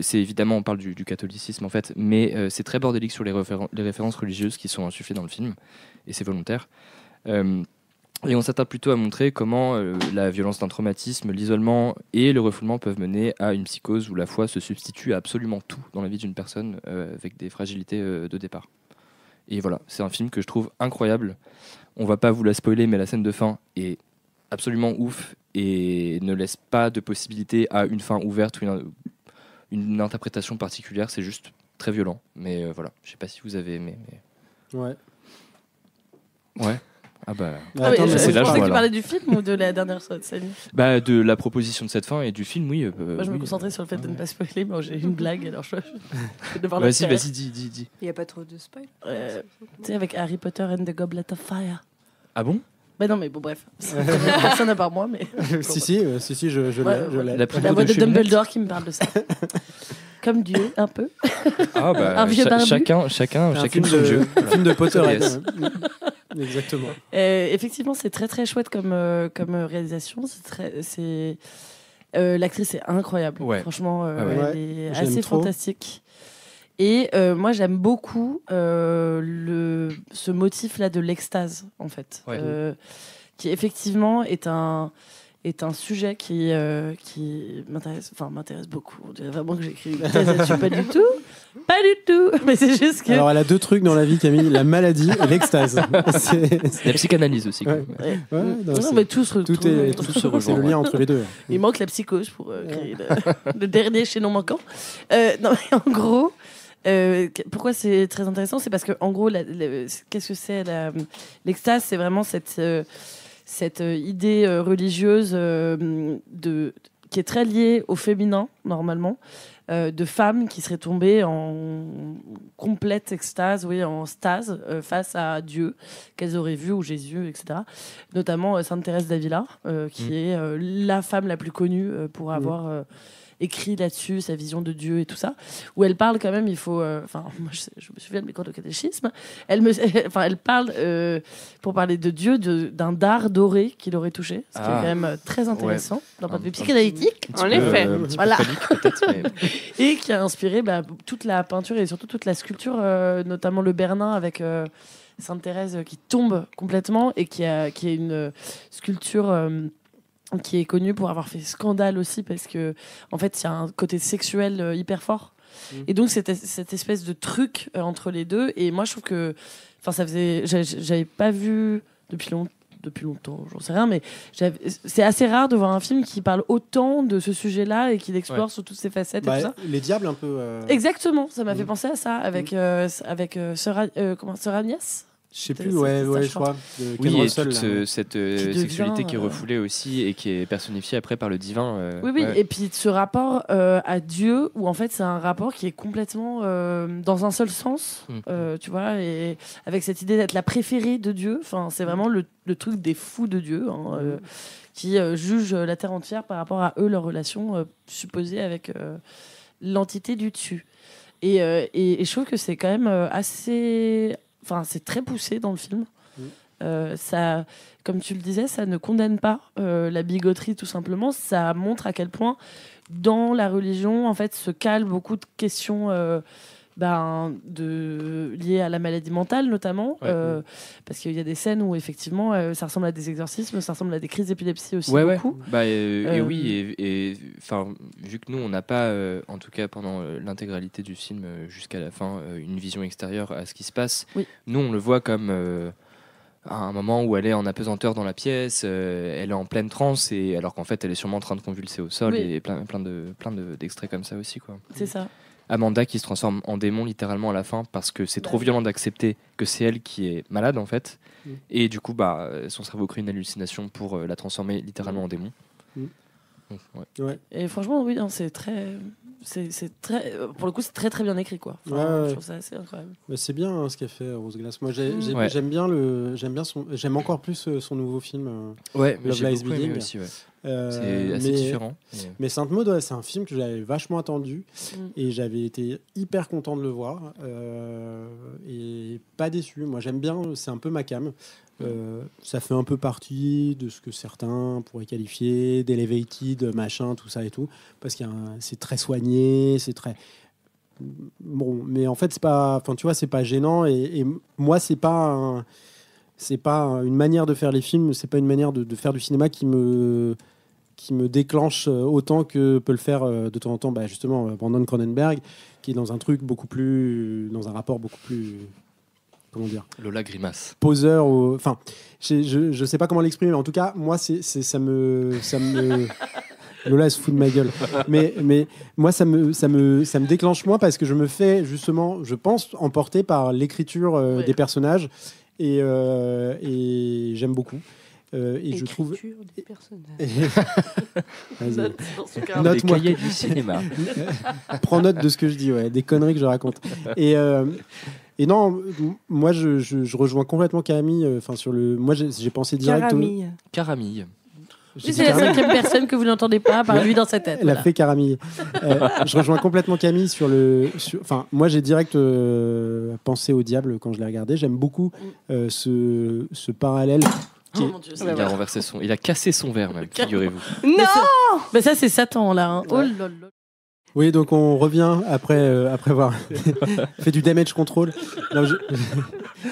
C'est évidemment, on parle du catholicisme en fait, mais c'est très bordélique sur les références religieuses qui sont insufflées dans le film, et c'est volontaire. Et on s'attarde plutôt à montrer comment la violence d'un traumatisme, l'isolement et le refoulement peuvent mener à une psychose où la foi se substitue à absolument tout dans la vie d'une personne avec des fragilités de départ. Et voilà, c'est un film que je trouve incroyable. On va pas vous la spoiler, mais la scène de fin est absolument ouf et ne laisse pas de possibilité à une fin ouverte ou une interprétation particulière. C'est juste très violent. Mais voilà, je sais pas si vous avez aimé. Mais... Ouais. Ah bah, attends, c'est là. Je pensais que tu parlais du film ou de la dernière scène. Bah de la proposition de cette fin et du film, oui. Moi, je me concentrais sur le fait de ne pas spoiler, mais j'ai une blague, alors je vais devoir la faire. Vas-y, dis. Il n'y a pas trop de spoil. Tu sais, avec Harry Potter and the Goblet of Fire. Ah bon? Bah non, mais bon, bref. Personne à part moi, mais... si, je l'ai. La voix de Dumbledore qui me parle de ça. Comme Dieu, un peu. Ah bah, un vieux barbu. Chacun son Dieu. Un film de Potter. Exactement. Effectivement, c'est très très chouette comme réalisation. L'actrice est incroyable. Ouais. Franchement, elle est assez fantastique. Et moi, j'aime beaucoup ce motif-là de l'extase, en fait, qui effectivement est un sujet qui m'intéresse beaucoup. On dirait vraiment que j'écris une thèse là-dessus. Pas du tout. Mais c'est juste que... Alors, elle a 2 trucs dans la vie, Camille, la maladie et l'extase. La psychanalyse aussi. Mais tout se rejoint. C'est le lien entre les deux. Il manque la psychose pour créer le dernier chaînon manquant. Non, mais en gros... pourquoi c'est très intéressant? C'est parce que, en gros, qu'est-ce que c'est l'extase? C'est vraiment cette idée religieuse qui est très liée au féminin, normalement, de femmes qui seraient tombées en complète extase, en stase, face à Dieu, qu'elles auraient vu, ou Jésus, etc. Notamment Sainte Thérèse d'Avila, qui est la femme la plus connue pour avoir... écrit là-dessus sa vision de Dieu et tout ça, où elle parle quand même, il faut moi je me souviens de mes cours de catéchisme, elle parle pour parler de Dieu d'un dard doré qu'il aurait touché, ce qui est quand même très intéressant d'un point de vue psychanalytique, en effet, voilà. Et qui a inspiré toute la peinture et surtout toute la sculpture, notamment le Bernin avec Sainte Thérèse qui tombe complètement et qui est une sculpture qui est connu pour avoir fait scandale aussi parce que en fait il y a un côté sexuel hyper fort et donc cette espèce de truc entre les deux, et moi je trouve que j'avais pas vu depuis longtemps, j'en sais rien, mais c'est assez rare de voir un film qui parle autant de ce sujet-là et qui l'explore sous toutes ses facettes et tout ça. Les diables un peu Exactement, ça m'a fait penser à ça avec Sœur Agnès. Je sais plus, je crois. Oui, et toute cette sexualité qui est refoulée aussi et qui est personnifiée après par le divin. Oui, et puis ce rapport à Dieu, où en fait c'est un rapport qui est complètement dans un seul sens, tu vois, et avec cette idée d'être la préférée de Dieu. Enfin, c'est vraiment le truc des fous de Dieu, qui jugent la terre entière par rapport à eux, leur relation supposée avec l'entité du dessus. Et je trouve que c'est quand même assez... Enfin, c'est très poussé dans le film. Ça, comme tu le disais, ça ne condamne pas la bigoterie tout simplement. Ça montre à quel point dans la religion, en fait, se calent beaucoup de questions liées à la maladie mentale notamment, parce qu'il y a des scènes où effectivement ça ressemble à des exorcismes, ça ressemble à des crises d'épilepsie aussi beaucoup. Oui, et vu que nous on n'a pas, en tout cas pendant l'intégralité du film jusqu'à la fin, une vision extérieure à ce qui se passe, nous on le voit comme à un moment où elle est en apesanteur dans la pièce, elle est en pleine transe, et alors qu'en fait elle est sûrement en train de convulser au sol, et plein d'extraits comme ça aussi, quoi. C'est ça. Amanda qui se transforme en démon littéralement à la fin parce que c'est trop violent d'accepter que c'est elle qui est malade en fait, et du coup son cerveau crée une hallucination pour la transformer littéralement en démon. Donc, Et franchement c'est très pour le coup c'est très très bien écrit, quoi. Je trouve ça assez incroyable. C'est bien ce qu'a fait Rose Glass. Moi j'aime encore plus son nouveau film Love Lies Bleeding aussi, c'est assez différent, mais Sainte Maud, c'est un film que j'avais vachement attendu et j'avais été hyper content de le voir, et pas déçu. Moi j'aime bien, c'est un peu ma came. Ça fait un peu partie de ce que certains pourraient qualifier d'elevated, machin, tout ça et tout, parce que c'est très soigné, c'est très bon, mais en fait c'est pas, enfin tu vois, c'est pas gênant, et moi c'est pas une manière de faire les films, c'est pas une manière de faire du cinéma qui me déclenche autant que peut le faire de temps en temps justement Brandon Cronenberg, qui est dans un truc dans un rapport beaucoup plus, comment dire, Lola Grimace poseur, enfin je sais pas comment l'exprimer, mais en tout cas moi ça me Lola se fout de ma gueule, mais moi ça me déclenche moins, parce que je me fais justement, je pense, emporter par l'écriture des personnages, et j'aime beaucoup. Et je trouve des personnages. Note-moi du cinéma. Prends note de ce que je dis, des conneries que je raconte. Et non, moi je rejoins complètement Camille. Moi j'ai pensé direct. Caramille. C'est la 5e personne que vous n'entendez pas par lui dans sa tête. Elle a fait Caramille. Je rejoins complètement Camille sur moi j'ai direct pensé au diable quand je l'ai regardé. J'aime beaucoup ce parallèle. Mon Dieu, il a renversé il a cassé son verre même, figurez-vous. Non, mais ça c'est Satan là. Hein. Oh là là. Oui, donc on revient après avoir fait du damage control. Non, je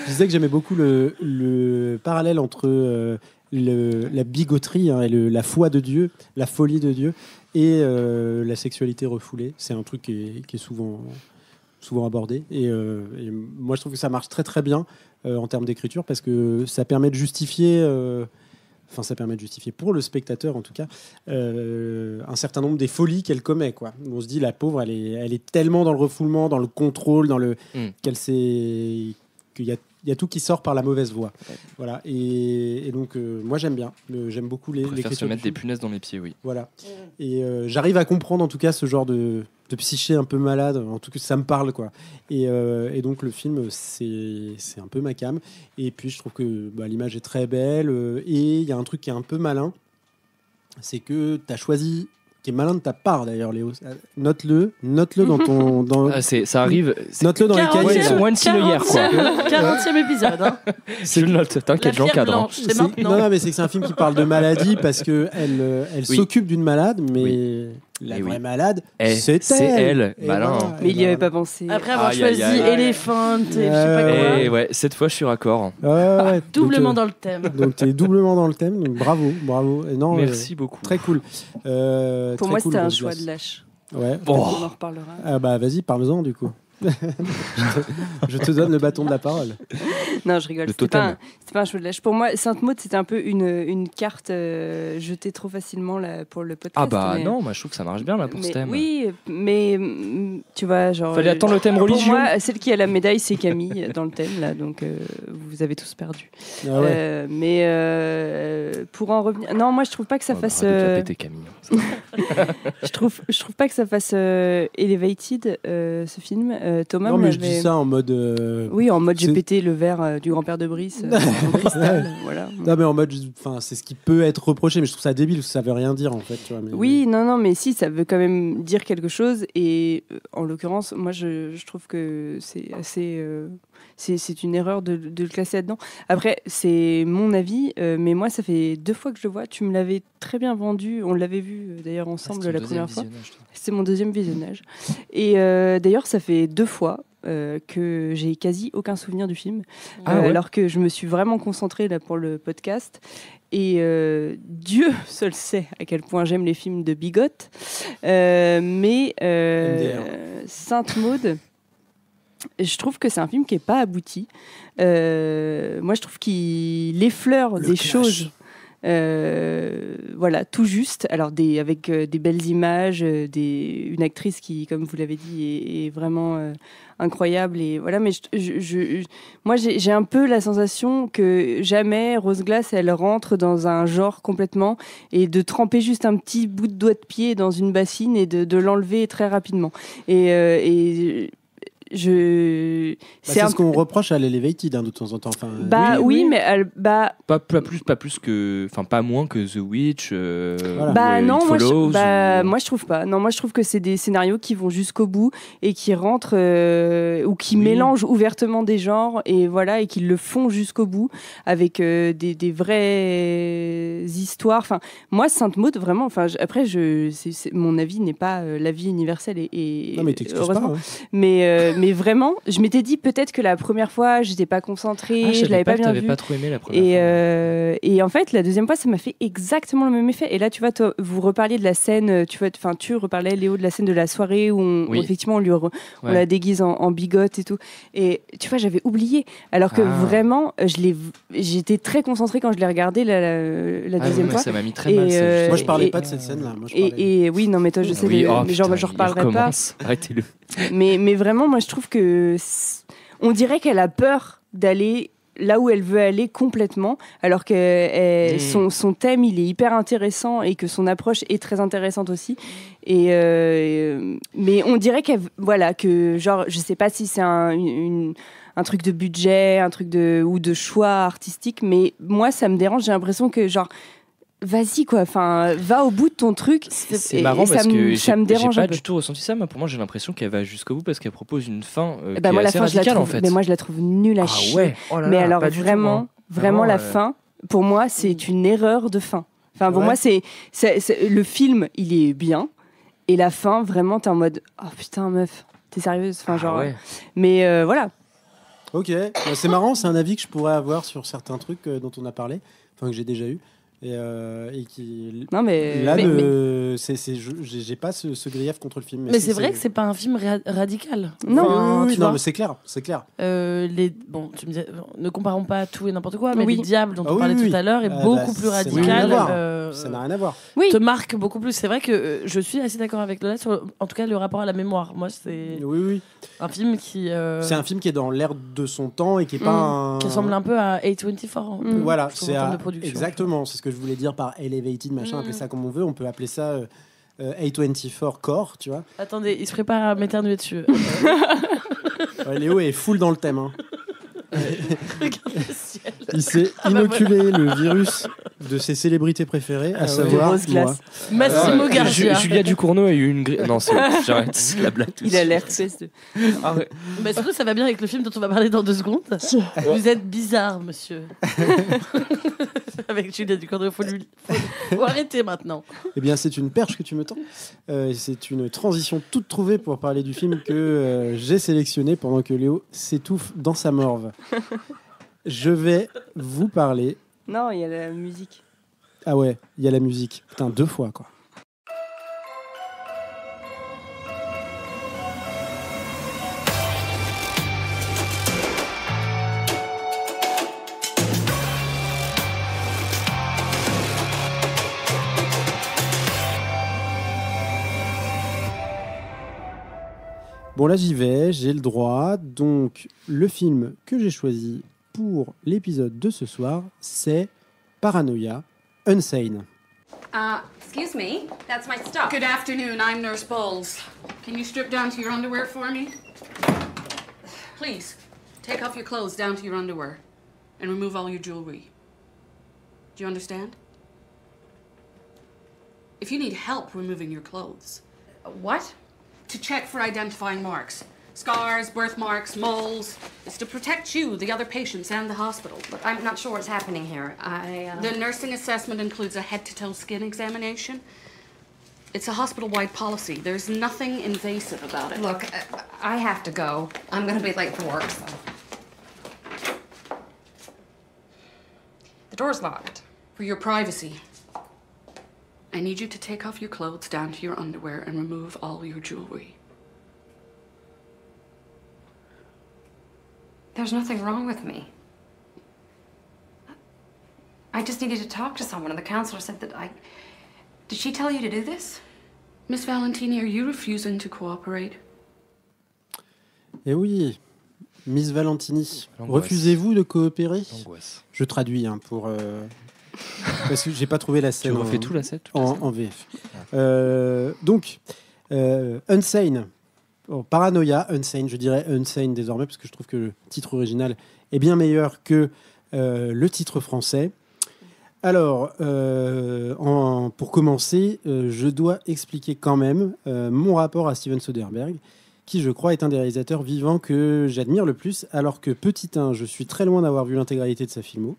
disais que j'aimais beaucoup le parallèle entre la bigoterie, et la foi de Dieu, la folie de Dieu, et la sexualité refoulée. C'est un truc qui est souvent abordé, et moi je trouve que ça marche très très bien en termes d'écriture, parce que ça permet de justifier pour le spectateur en tout cas un certain nombre des folies qu'elle commet, quoi. On se dit, la pauvre, elle est tellement dans le refoulement, dans le contrôle, dans le qu'il y a tout qui sort par la mauvaise voie. Voilà. Et donc moi j'aime bien, j'aime beaucoup les préfère se mettre des punaises dans les pieds, oui. Voilà. Et j'arrive à comprendre en tout cas ce genre de psyché un peu malade, en tout cas ça me parle, quoi. Et donc le film c'est un peu ma came, et puis je trouve que l'image est très belle, et il y a un truc qui est un peu malin, c'est que tu as choisi, qui est malin de ta part d'ailleurs, Léo. Note-le dans ton ça arrive. Note-le dans les cahiers. Once in a year, quoi. 40e épisode. Hein. C'est une note. T'inquiète, j'encadre. Non, mais c'est que c'est un film qui parle de maladie, parce que elle s'occupe d'une malade, mais la vraie malade, c'est elle. Malin. Voilà, mais il n'y avait pas pensé. Après avoir choisi Elephant, je sais pas quoi. Cette fois je suis raccord. Doublement dans le thème. Donc tu es doublement dans le thème. Donc bravo. Et non, merci beaucoup. Très cool. Pour moi, c'était un choix de lâche. Ouais. On en reparlera. Vas-y, parle-en du coup. Je te donne le bâton de la parole. Non, je rigole. C'était pas un choix de lâche. Pour moi, Sainte Maud, c'était un peu une carte jetée trop facilement là, pour le podcast. Non, moi je trouve que ça marche bien là pour ce thème. Oui, mais tu vois, genre. Fallait attendre le thème religieux. Pour moi, celle qui a la médaille, c'est Camille dans le thème là, donc vous avez tous perdu. Mais pour en revenir, non, moi je trouve pas que ça fasse. Péter Camille. je trouve pas que ça fasse elevated ce film. Thomas, non, mais je dis ça en mode. Oui, en mode j'ai pété le verre du grand-père de Brice en cristal. Voilà. Non, mais en mode, c'est ce qui peut être reproché, mais je trouve ça débile, parce que ça veut rien dire en fait. Tu vois, mais... Oui, mais si, ça veut quand même dire quelque chose. Et en l'occurrence, moi, je trouve que c'est assez. C'est une erreur de le classer là-dedans. Après, c'est mon avis, mais moi, ça fait 2 fois que je le vois. Tu me l'avais très bien vendu. On l'avait vu d'ailleurs ensemble la première fois. C'est mon 2e visionnage. Et d'ailleurs, ça fait 2 fois que j'ai quasi aucun souvenir du film, alors que je me suis vraiment concentrée là pour le podcast. Et Dieu seul sait à quel point j'aime les films de bigote. Mais Sainte Maud, je trouve que c'est un film qui n'est pas abouti. Moi, je trouve qu'il effleure des choses. Voilà, tout juste. Alors avec des belles images, une actrice qui, comme vous l'avez dit, est vraiment incroyable. Et voilà, mais moi, j'ai un peu la sensation que jamais Rose Glass, elle rentre dans un genre complètement et de tremper juste un petit bout de doigt de pied dans une bassine et de l'enlever très rapidement. C'est ce qu'on reproche à l'Elevated de temps en temps. Enfin, oui, mais pas plus que, enfin pas moins que The Witch. Non, moi je trouve pas. Non, moi je trouve que c'est des scénarios qui vont jusqu'au bout et qui rentrent ou qui mélangent ouvertement des genres et voilà et qui le font jusqu'au bout avec des vraies histoires. Enfin, moi Sainte Maud vraiment. Enfin, après mon avis n'est pas l'avis universel et non mais t'excuses pas. Hein. Mais vraiment, je m'étais dit peut-être que la première fois, j'étais pas concentrée, je l'avais pas bien vu. Pas trop aimé la première fois. Et en fait, la deuxième fois, ça m'a fait exactement le même effet. Et là, tu vois, vous reparliez de la scène, tu reparlais, Léo, de la scène de la soirée où effectivement, on la déguise en bigote et tout. Et tu vois, j'avais oublié. Alors que vraiment, j'étais très concentrée quand je l'ai regardé la deuxième fois. Ça m'a mis très mal. Moi, je parlais pas de cette scène-là. Et oui, non, mais toi, je sais, mais genre, je reparlerai pas. Arrêtez-le. Mais vraiment, moi, je trouve que on dirait qu'elle a peur d'aller là où elle veut aller complètement, alors que son thème, il est hyper intéressant et que son approche est très intéressante aussi. Mais on dirait que genre, je sais pas si c'est un truc de budget, un truc ou de choix artistique, mais moi, ça me dérange. J'ai l'impression que genre vas-y quoi, enfin va au bout de ton truc. C'est marrant parce que ça me dérange. J'ai pas du tout ressenti ça. Moi, pour moi, j'ai l'impression qu'elle va jusqu'au bout parce qu'elle propose une fin qui est assez radicale en fait. Mais moi, je la trouve nulle à chier. Ouais. Mais alors vraiment la fin, pour moi, c'est une erreur de fin. Enfin pour moi, c'est le film, il est bien et la fin, vraiment, t'es en mode oh putain meuf, t'es sérieuse, enfin genre. Mais voilà. Ok, c'est marrant, c'est un avis que je pourrais avoir sur certains trucs dont on a parlé, enfin que j'ai déjà eu. Et qui non mais là j'ai pas ce grief contre le film mais c'est vrai que c'est pas un film radical non mais c'est clair bon tu me disais ne comparons pas tout et n'importe quoi mais les diables dont on parlait tout à l'heure est beaucoup plus radical ça n'a rien à voir te marque beaucoup plus. C'est vrai que je suis assez d'accord avec Lola sur en tout cas le rapport à la mémoire. Moi c'est un film qui c'est un film qui est dans l'air de son temps et qui est pas qui ressemble un peu à A24 voilà c'est exactement c'est ce que je voulais dire par elevated machin, appeler ça comme on veut, on peut appeler ça A24 Core, tu vois. Attendez, il se prépare à m'éternuer dessus. Léo est full dans le thème. Hein. Il s'est inoculé le virus de ses célébrités préférées, à savoir moi. Massimo Garcia. Julia Ducournau a eu une non, j'arrête, c'est la blague. Il a l'air triste. Mais surtout, ça va bien avec le film dont on va parler dans 2 secondes. Vous êtes bizarre, monsieur. Avec Julia Ducournau, faut arrêter maintenant. Eh bien, c'est une perche que tu me tends. C'est une transition toute trouvée pour parler du film que j'ai sélectionné pendant que Léo s'étouffe dans sa morve. Je vais vous parler. Non, il y a la musique. Ah ouais, il y a la musique. Putain, 2 fois, quoi. Bon, là, j'y vais, j'ai le droit. Donc, le film que j'ai choisi pour l'épisode de ce soir, c'est Paranoia, Unsane. Excuse me, that's my stuff. Good afternoon, I'm Nurse Bowles. Can you strip down to your underwear for me? Please, take off your clothes down to your underwear and remove all your jewelry. Do you understand? If you need help removing your clothes. What? To check for identifying marks. Scars, birthmarks, moles. It's to protect you, the other patients, and the hospital. Look, I'm not sure what's happening here. The nursing assessment includes a head-to-toe skin examination. It's a hospital-wide policy. There's nothing invasive about it. Look, I have to go. I'm going to be late for work, so. The door's locked. For your privacy, I need you to take off your clothes down to your underwear and remove all your jewelry. There's nothing wrong with me. I just needed to talk to someone, and the counselor said that I... Did she tell you to do this? Miss Valentini, are you refusing to cooperate? Eh oui, Miss Valentini, refusez-vous de coopérer? L'angoisse. Je traduis pour... parce que j'ai pas trouvé la scène. Tu refais tout la scène en VF. Donc, Unsane. Paranoia, Unsane, je dirais Unsane désormais, parce que je trouve que le titre original est bien meilleur que le titre français. Alors, pour commencer, je dois expliquer quand même mon rapport à Steven Soderbergh, qui, je crois, est un des réalisateurs vivants que j'admire le plus, alors que petit 1, je suis très loin d'avoir vu l'intégralité de sa filmo,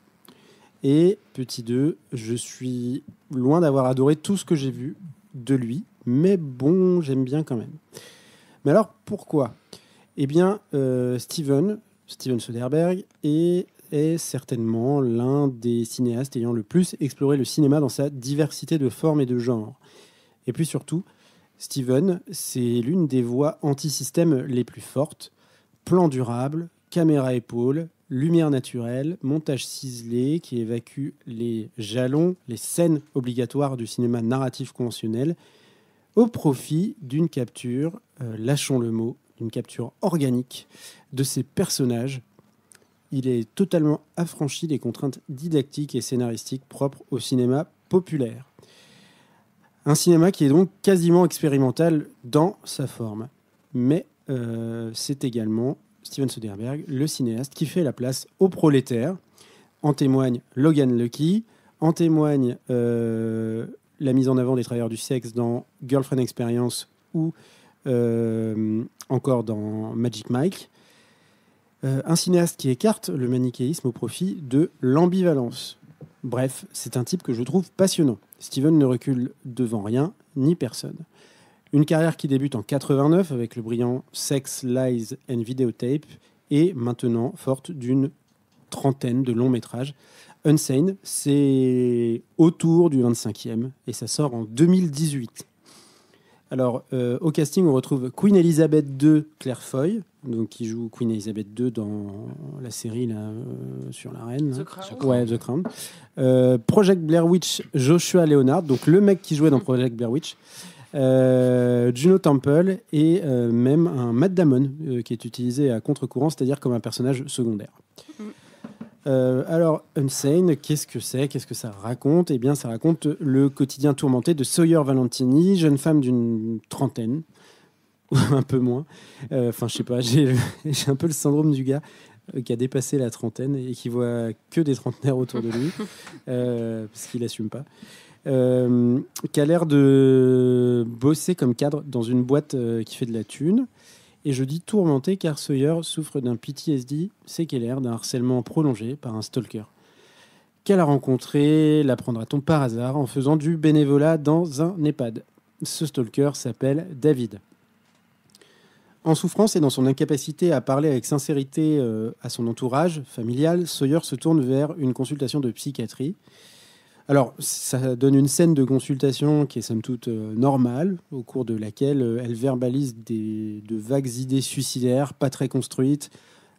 et petit 2, je suis loin d'avoir adoré tout ce que j'ai vu de lui, mais bon, j'aime bien quand même. Mais alors, pourquoi ? Eh bien, Steven Soderbergh est certainement l'un des cinéastes ayant le plus exploré le cinéma dans sa diversité de formes et de genres. Et puis surtout, Steven, c'est l'une des voix anti-système les plus fortes. Plan durable, caméra épaule, lumière naturelle, montage ciselé qui évacue les jalons, les scènes obligatoires du cinéma narratif conventionnel, au profit d'une capture, lâchons le mot, d'une capture organique de ces personnages. Il est totalement affranchi des contraintes didactiques et scénaristiques propres au cinéma populaire. Un cinéma qui est donc quasiment expérimental dans sa forme. Mais c'est également Steven Soderbergh, le cinéaste, qui fait la place aux prolétaires. En témoigne Logan Lucky, en témoigne la mise en avant des travailleurs du sexe dans Girlfriend Experience ou encore dans Magic Mike. Un cinéaste qui écarte le manichéisme au profit de l'ambivalence. Bref, c'est un type que je trouve passionnant. Steven ne recule devant rien ni personne. Une carrière qui débute en 89 avec le brillant Sex, Lies and Videotape et maintenant forte d'une trentaine de longs métrages. Unsane, c'est autour du 25e et ça sort en 2018. Alors, au casting, on retrouve Queen Elizabeth II, Claire Foy, donc, qui joue Queen Elizabeth II dans la série là, sur la reine. The Crown. Ouais, The Crown. Project Blair Witch, Joshua Leonard, donc le mec qui jouait dans Project Blair Witch. Juno Temple et même un Matt Damon qui est utilisé à contre-courant, c'est-à-dire comme un personnage secondaire. Alors, Unsane, qu'est-ce que c'est ? Qu'est-ce que ça raconte ? Eh bien, ça raconte le quotidien tourmenté de Sawyer Valentini, jeune femme d'une trentaine, ou un peu moins. Enfin, je sais pas, j'ai un peu le syndrome du gars qui a dépassé la trentaine et qui voit que des trentenaires autour de lui, parce qu'il n'assume pas. Qui a l'air de bosser comme cadre dans une boîte qui fait de la thune. Et je dis tourmenté car Sawyer souffre d'un PTSD séquelaire, d'un harcèlement prolongé par un stalker. Qu'elle a rencontré, l'apprendra-t-on par hasard, en faisant du bénévolat dans un EHPAD. Ce stalker s'appelle David. En souffrance et dans son incapacité à parler avec sincérité à son entourage familial, Sawyer se tourne vers une consultation de psychiatrie. Alors, ça donne une scène de consultation qui est somme toute normale, au cours de laquelle elle verbalise de vagues idées suicidaires, pas très construites,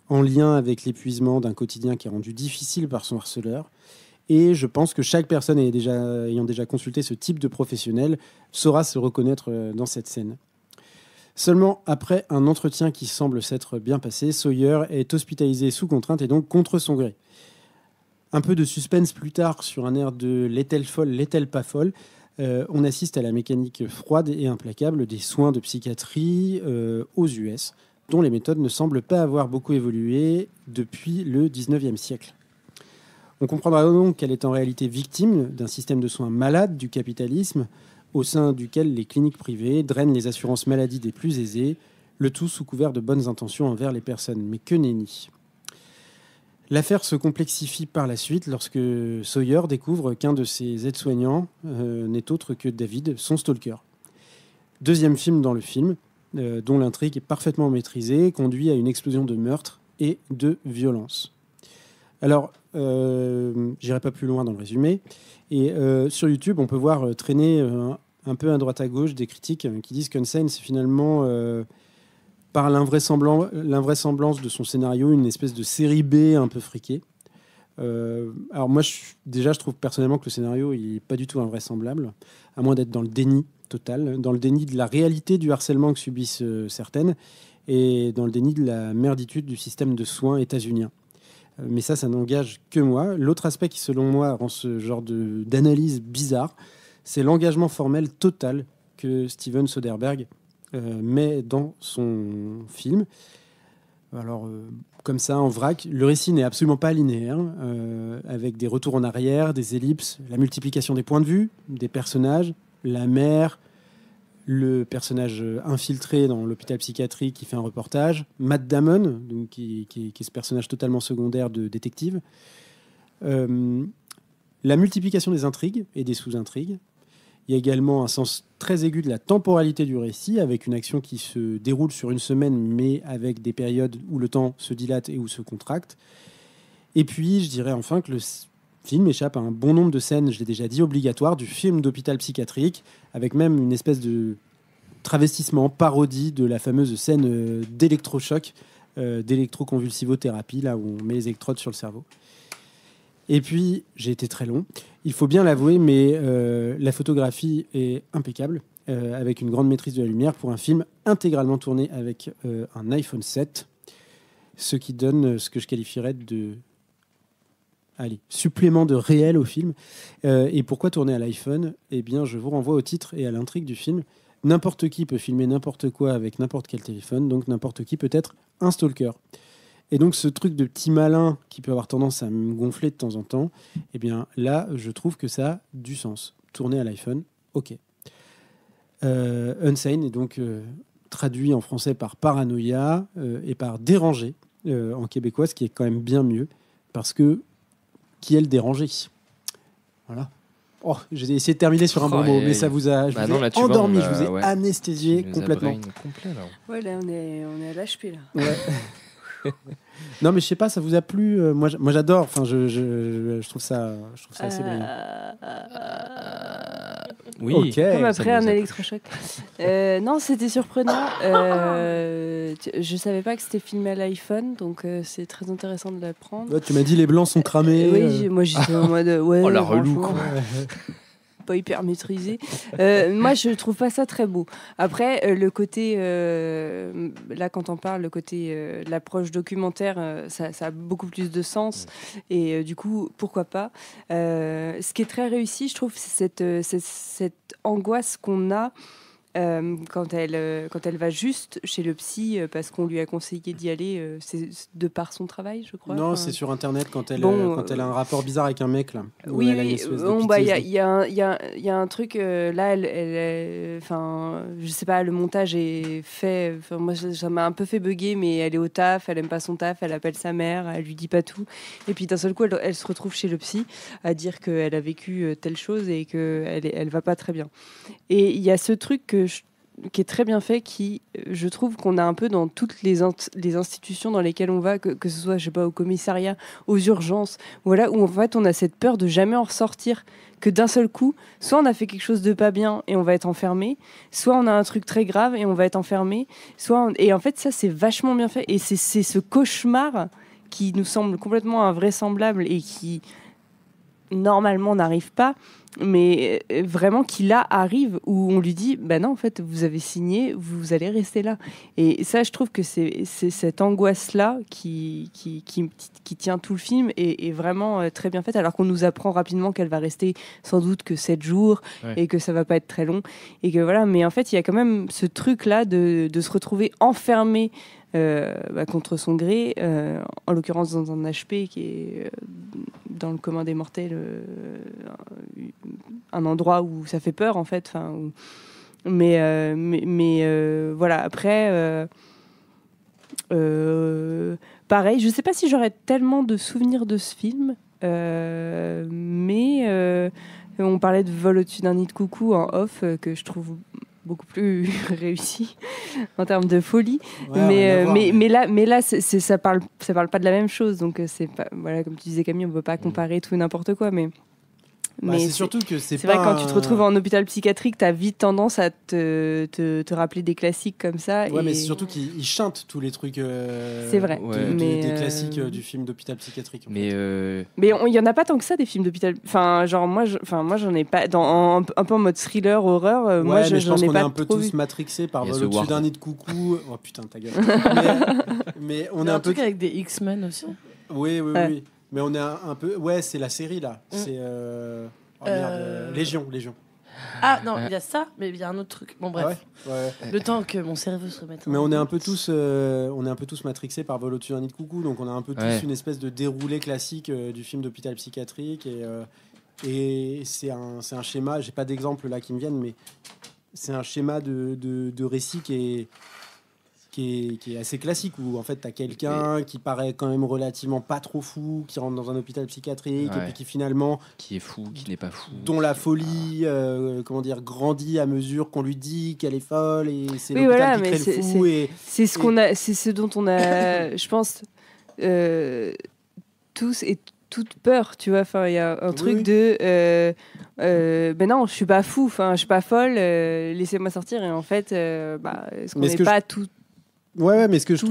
en lien avec l'épuisement d'un quotidien qui est rendu difficile par son harceleur. Et je pense que chaque personne ayant déjà consulté ce type de professionnel saura se reconnaître dans cette scène. Seulement après un entretien qui semble s'être bien passé, Sawyer est hospitalisé sous contrainte et donc contre son gré. Un peu de suspense plus tard sur un air de l'est-elle folle, l'est-elle pas folle. On assiste à la mécanique froide et implacable des soins de psychiatrie aux US dont les méthodes ne semblent pas avoir beaucoup évolué depuis le 19e siècle. On comprendra donc qu'elle est en réalité victime d'un système de soins malade du capitalisme, au sein duquel les cliniques privées drainent les assurances maladie des plus aisés, le tout sous couvert de bonnes intentions envers les personnes. Mais que nenni. L'affaire se complexifie par la suite lorsque Sawyer découvre qu'un de ses aides-soignants n'est autre que David, son stalker. Deuxième film dans le film, dont l'intrigue est parfaitement maîtrisée, conduit à une explosion de meurtres et de violence. Alors, j'irai pas plus loin dans le résumé. Et sur YouTube, on peut voir traîner un peu à droite à gauche des critiques qui disent qu'Unsane, c'est finalement, par l'invraisemblance de son scénario, une espèce de série B un peu friquée. Alors moi, je trouve personnellement que le scénario il est pas du tout invraisemblable, à moins d'être dans le déni total, dans le déni de la réalité du harcèlement que subissent certaines, et dans le déni de la merditude du système de soins états-unien. Mais ça n'engage que moi. L'autre aspect qui, selon moi, rend ce genre d'analyse bizarre, c'est l'engagement formel total que Steven Soderbergh met dans son film. Alors, comme ça, en vrac, le récit n'est absolument pas linéaire, avec des retours en arrière, des ellipses, la multiplication des points de vue, des personnages, la mère, le personnage infiltré dans l'hôpital psychiatrique qui fait un reportage, Matt Damon, donc qui est ce personnage totalement secondaire de détective, la multiplication des intrigues et des sous-intrigues. Il y a également un sens très aigu de la temporalité du récit, avec une action qui se déroule sur une semaine, mais avec des périodes où le temps se dilate et où se contracte. Et puis, je dirais enfin que le film échappe à un bon nombre de scènes, je l'ai déjà dit, obligatoires du film d'hôpital psychiatrique, avec même une espèce de travestissement, parodie de la fameuse scène d'électrochoc, d'électroconvulsivothérapie, là où on met les électrodes sur le cerveau. Et puis, j'ai été très long, il faut bien l'avouer, mais la photographie est impeccable, avec une grande maîtrise de la lumière pour un film intégralement tourné avec un iPhone 7, ce qui donne ce que je qualifierais de supplément de réel au film. Et pourquoi tourner à l'iPhone ? Eh bien, je vous renvoie au titre et à l'intrigue du film. N'importe qui peut filmer n'importe quoi avec n'importe quel téléphone, donc n'importe qui peut être un stalker. Et donc, ce truc de petit malin qui peut avoir tendance à me gonfler de temps en temps, eh bien, là, je trouve que ça a du sens. Tourner à l'iPhone, ok. Unsane est donc traduit en français par paranoïa et par dérangé en québécois, ce qui est quand même bien mieux, parce que qui est le dérangé. Voilà. Oh, j'ai essayé de terminer sur un bon mot, mais ça vous a endormi, je vous ai anesthésié complètement. Ouais, là, on est à l'HP, là. Ouais. Non, mais je sais pas, ça vous a plu ? Moi, j'adore. Enfin, je trouve ça assez brillant. Oui. Okay, comme après un électrochoc. Non, c'était surprenant. Je savais pas que c'était filmé à l'iPhone, donc c'est très intéressant de l'apprendre. Ouais, tu m'as dit les blancs sont cramés. Oui, moi j'étais en mode oh la relou quoi. Pas hyper maîtrisé. Moi, je trouve pas ça très beau. Après, le côté, là, quand on parle, le côté, l'approche documentaire, ça a beaucoup plus de sens. Et du coup, pourquoi pas. Ce qui est très réussi, je trouve, c'est cette angoisse qu'on a quand elle va juste chez le psy parce qu'on lui a conseillé d'y aller, c'est de par son travail, je crois. Non, c'est sur Internet quand elle a un rapport bizarre avec un mec là. Oui, il y a un truc là, enfin, je sais pas, le montage est fait. Moi, ça m'a un peu fait bugger, mais elle est au taf, elle aime pas son taf, elle appelle sa mère, elle lui dit pas tout, et puis d'un seul coup, elle se retrouve chez le psy à dire qu'elle a vécu telle chose et qu'elle va pas très bien. Et il y a ce truc qui est très bien fait, qui, je trouve qu'on a un peu dans toutes les institutions dans lesquelles on va, que ce soit, je sais pas, au commissariat, aux urgences, voilà, où en fait on a cette peur de jamais en ressortir, que d'un seul coup, soit on a fait quelque chose de pas bien et on va être enfermé, soit on a un truc très grave et on va être enfermé, et en fait ça c'est vachement bien fait, et c'est ce cauchemar qui nous semble complètement invraisemblable et qui normalement n'arrive pas, mais vraiment qui là arrive, où on lui dit bah non, en fait vous avez signé, vous allez rester là. Et ça, je trouve que c'est cette angoisse là qui tient tout le film et est vraiment très bien faite, alors qu'on nous apprend rapidement qu'elle va rester sans doute que 7 jours et que ça va pas être très long, et que voilà, mais en fait il y a quand même ce truc là de se retrouver enfermé contre son gré, en l'occurrence dans un HP qui est dans le commun des mortels, un endroit où ça fait peur en fait. Mais voilà, après, pareil, je sais pas si j'aurais tellement de souvenirs de ce film, mais on parlait de Vol au-dessus d'un nid de coucou en off, que je trouve beaucoup plus réussi en termes de folie, mais là ça parle pas de la même chose, donc c'est pas, voilà, comme tu disais Camille, on peut pas comparer tout et n'importe quoi, mais c'est surtout que c'est vrai, quand tu te retrouves en hôpital psychiatrique, t'as vite tendance à te rappeler des classiques comme ça. Ouais, mais c'est surtout qu'ils chantent tous les trucs. C'est vrai. Des classiques du film d'hôpital psychiatrique. Mais il y en a pas tant que ça des films d'hôpital. Enfin, genre moi j'en ai pas un peu en mode thriller horreur. Moi, je pense qu'on est un peu tous vu. Matrixés par Vol au-dessus d'un nid de coucou. Oh putain, ta gueule. mais on est un peu avec des X-Men aussi. Oui. Mais on est un peu... Ouais, c'est la série, là. C'est... Légion. Ah, non, il y a ça, mais il y a un autre truc. Bon, bref. Ouais. Le temps que mon cerveau se remette. Mais on est un peu tous matrixés par Vol au-dessus d'un nid de coucou, donc on a un peu tous une espèce de déroulé classique du film d'hôpital psychiatrique. Et c'est un schéma... J'ai pas d'exemple, là, qui me viennent, mais c'est un schéma de récit qui est assez classique, où en fait t'as quelqu'un qui paraît quand même relativement pas trop fou, qui rentre dans un hôpital psychiatrique et puis qui finalement qui est fou, qui n'est pas fou, dont la folie grandit à mesure qu'on lui dit qu'elle est folle, et c'est l'hôpital qui crée le fou. C'est ce dont on a je pense tous et toute peur, tu vois. Enfin, il y a un truc de ben non, je suis pas fou, enfin je suis pas folle, laissez-moi sortir. Et en fait est-ce qu'on n'est pas tout... Ouais, mais ce que je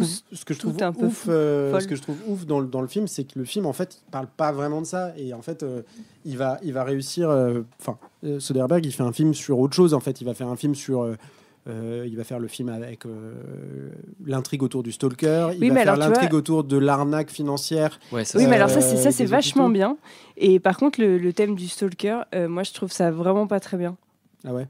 trouve ouf dans le film, c'est que le film, en fait, il parle pas vraiment de ça. Et en fait, il va réussir... Soderbergh, il fait un film sur autre chose, en fait. Il va faire un film sur... il va faire le film avec l'intrigue autour du stalker. Il va faire l'intrigue autour de l'arnaque financière. Ouais, mais alors ça c'est vachement bien. Et par contre, le thème du stalker, moi, je trouve ça vraiment pas très bien. Ah ouais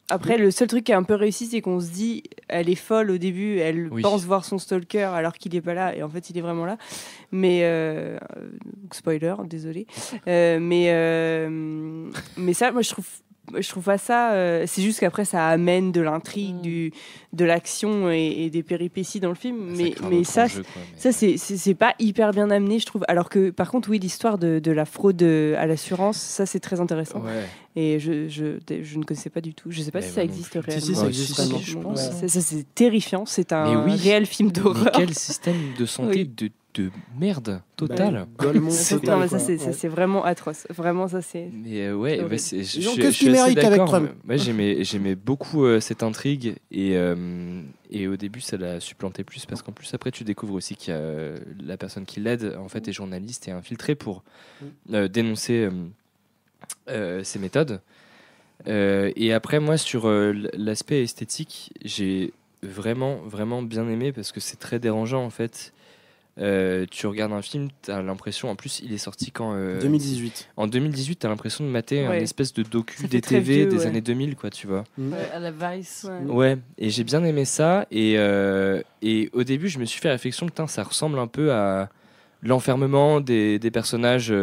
après, le seul truc qui est un peu réussi, c'est qu'on se dit, elle est folle au début, elle pense voir son stalker alors qu'il est pas là, et en fait il est vraiment là. Mais spoiler, désolé. Mais ça, moi je trouve pas ça. C'est juste qu'après ça amène de l'intrigue, de l'action et des péripéties dans le film. Mais ça c'est pas hyper bien amené, je trouve. Alors que par contre, oui, l'histoire de la fraude à l'assurance, ça c'est très intéressant. Ouais. Et je ne connaissais pas du tout. Je sais pas si ça existe réellement. Si, ça existe vraiment, je pense. Ça c'est terrifiant. C'est un réel film d'horreur. Mais quel système de santé de merde totale. Ça c'est vraiment atroce. Vraiment, ça c'est. Mais je suis assez d'accord. Moi j'aimais beaucoup cette intrigue et au début ça l'a supplanté plus, parce qu'en plus après tu découvres aussi qu'il y a la personne qui l'aide en fait est journaliste et infiltrée pour dénoncer ces méthodes. Et après moi sur l'aspect esthétique, j'ai vraiment bien aimé, parce que c'est très dérangeant en fait. Tu regardes un film, t'as l'impression, en plus il est sorti quand 2018. En 2018, t'as l'impression de mater une espèce de docu des TV des années 2000, quoi, tu vois. À la Vice. Ouais, et j'ai bien aimé ça. Et au début, je me suis fait réflexion que ça ressemble un peu à l'enfermement des personnages,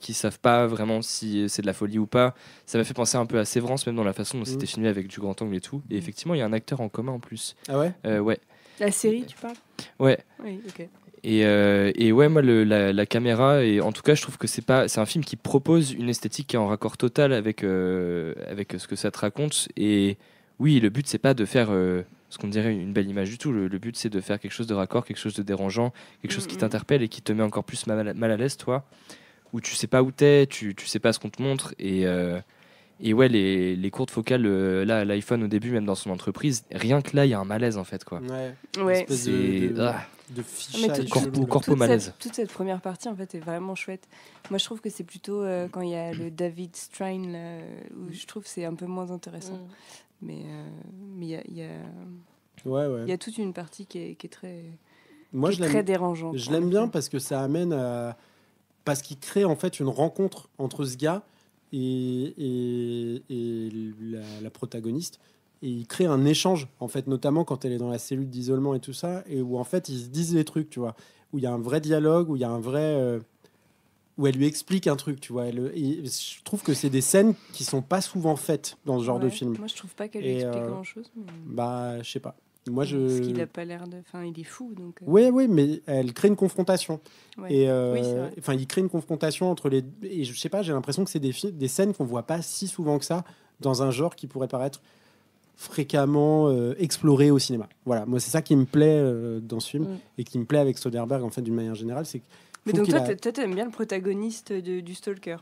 qui savent pas vraiment si c'est de la folie ou pas. Ça m'a fait penser un peu à Sévrance, même dans la façon dont c'était filmé avec du grand angle et tout. Et effectivement, il y a un acteur en commun en plus. Ah ouais. Ouais. La série, tu parles? Ouais. Oui, ok. Et ouais, moi la caméra, et en tout cas je trouve que c'est un film qui propose une esthétique qui est en raccord total avec ce que ça te raconte. Et oui, le but c'est pas de faire ce qu'on dirait une belle image du tout. Le but c'est de faire quelque chose de raccord, quelque chose de dérangeant, quelque chose qui t'interpelle et qui te met encore plus mal à l'aise, toi, où tu sais pas où t'es, tu sais pas ce qu'on te montre. Et ouais, les courtes focales, là, à l'iPhone au début, même dans son entreprise, rien que là, il y a un malaise en fait, quoi. Ouais. C'est de fichage, corpo malaise. Toute cette première partie en fait est vraiment chouette. Moi, je trouve que c'est plutôt quand il y a le David Strain là, où je trouve que c'est un peu moins intéressant. Mais il y a toute une partie qui est très, très dérangeante. Je l'aime bien parce que ça amène parce qu'il crée en fait une rencontre entre ce gars et la protagoniste. il crée un échange, en fait, notamment quand elle est dans la cellule d'isolement et tout ça, et où en fait ils se disent des trucs, tu vois, où il y a un vrai dialogue, où il y a un vrai, où elle lui explique un truc, tu vois. Et je trouve que c'est des scènes qui sont pas souvent faites dans ce genre de film. Moi, je trouve pas qu'elle lui explique grand-chose. Mais... Bah, je sais pas. Moi, Parce qu'il a pas l'air de... Enfin, il est fou, donc... Oui, mais elle crée une confrontation. Ouais. Et oui, il crée une confrontation entre les... Et je sais pas, j'ai l'impression que c'est des scènes qu'on voit pas si souvent que ça dans un genre qui pourrait paraître fréquemment exploré au cinéma. Voilà, moi, c'est ça qui me plaît dans ce film et qui me plaît avec Soderbergh, en fait, d'une manière générale, c'est que... Mais donc toi, t'aimes bien le protagoniste du Stalker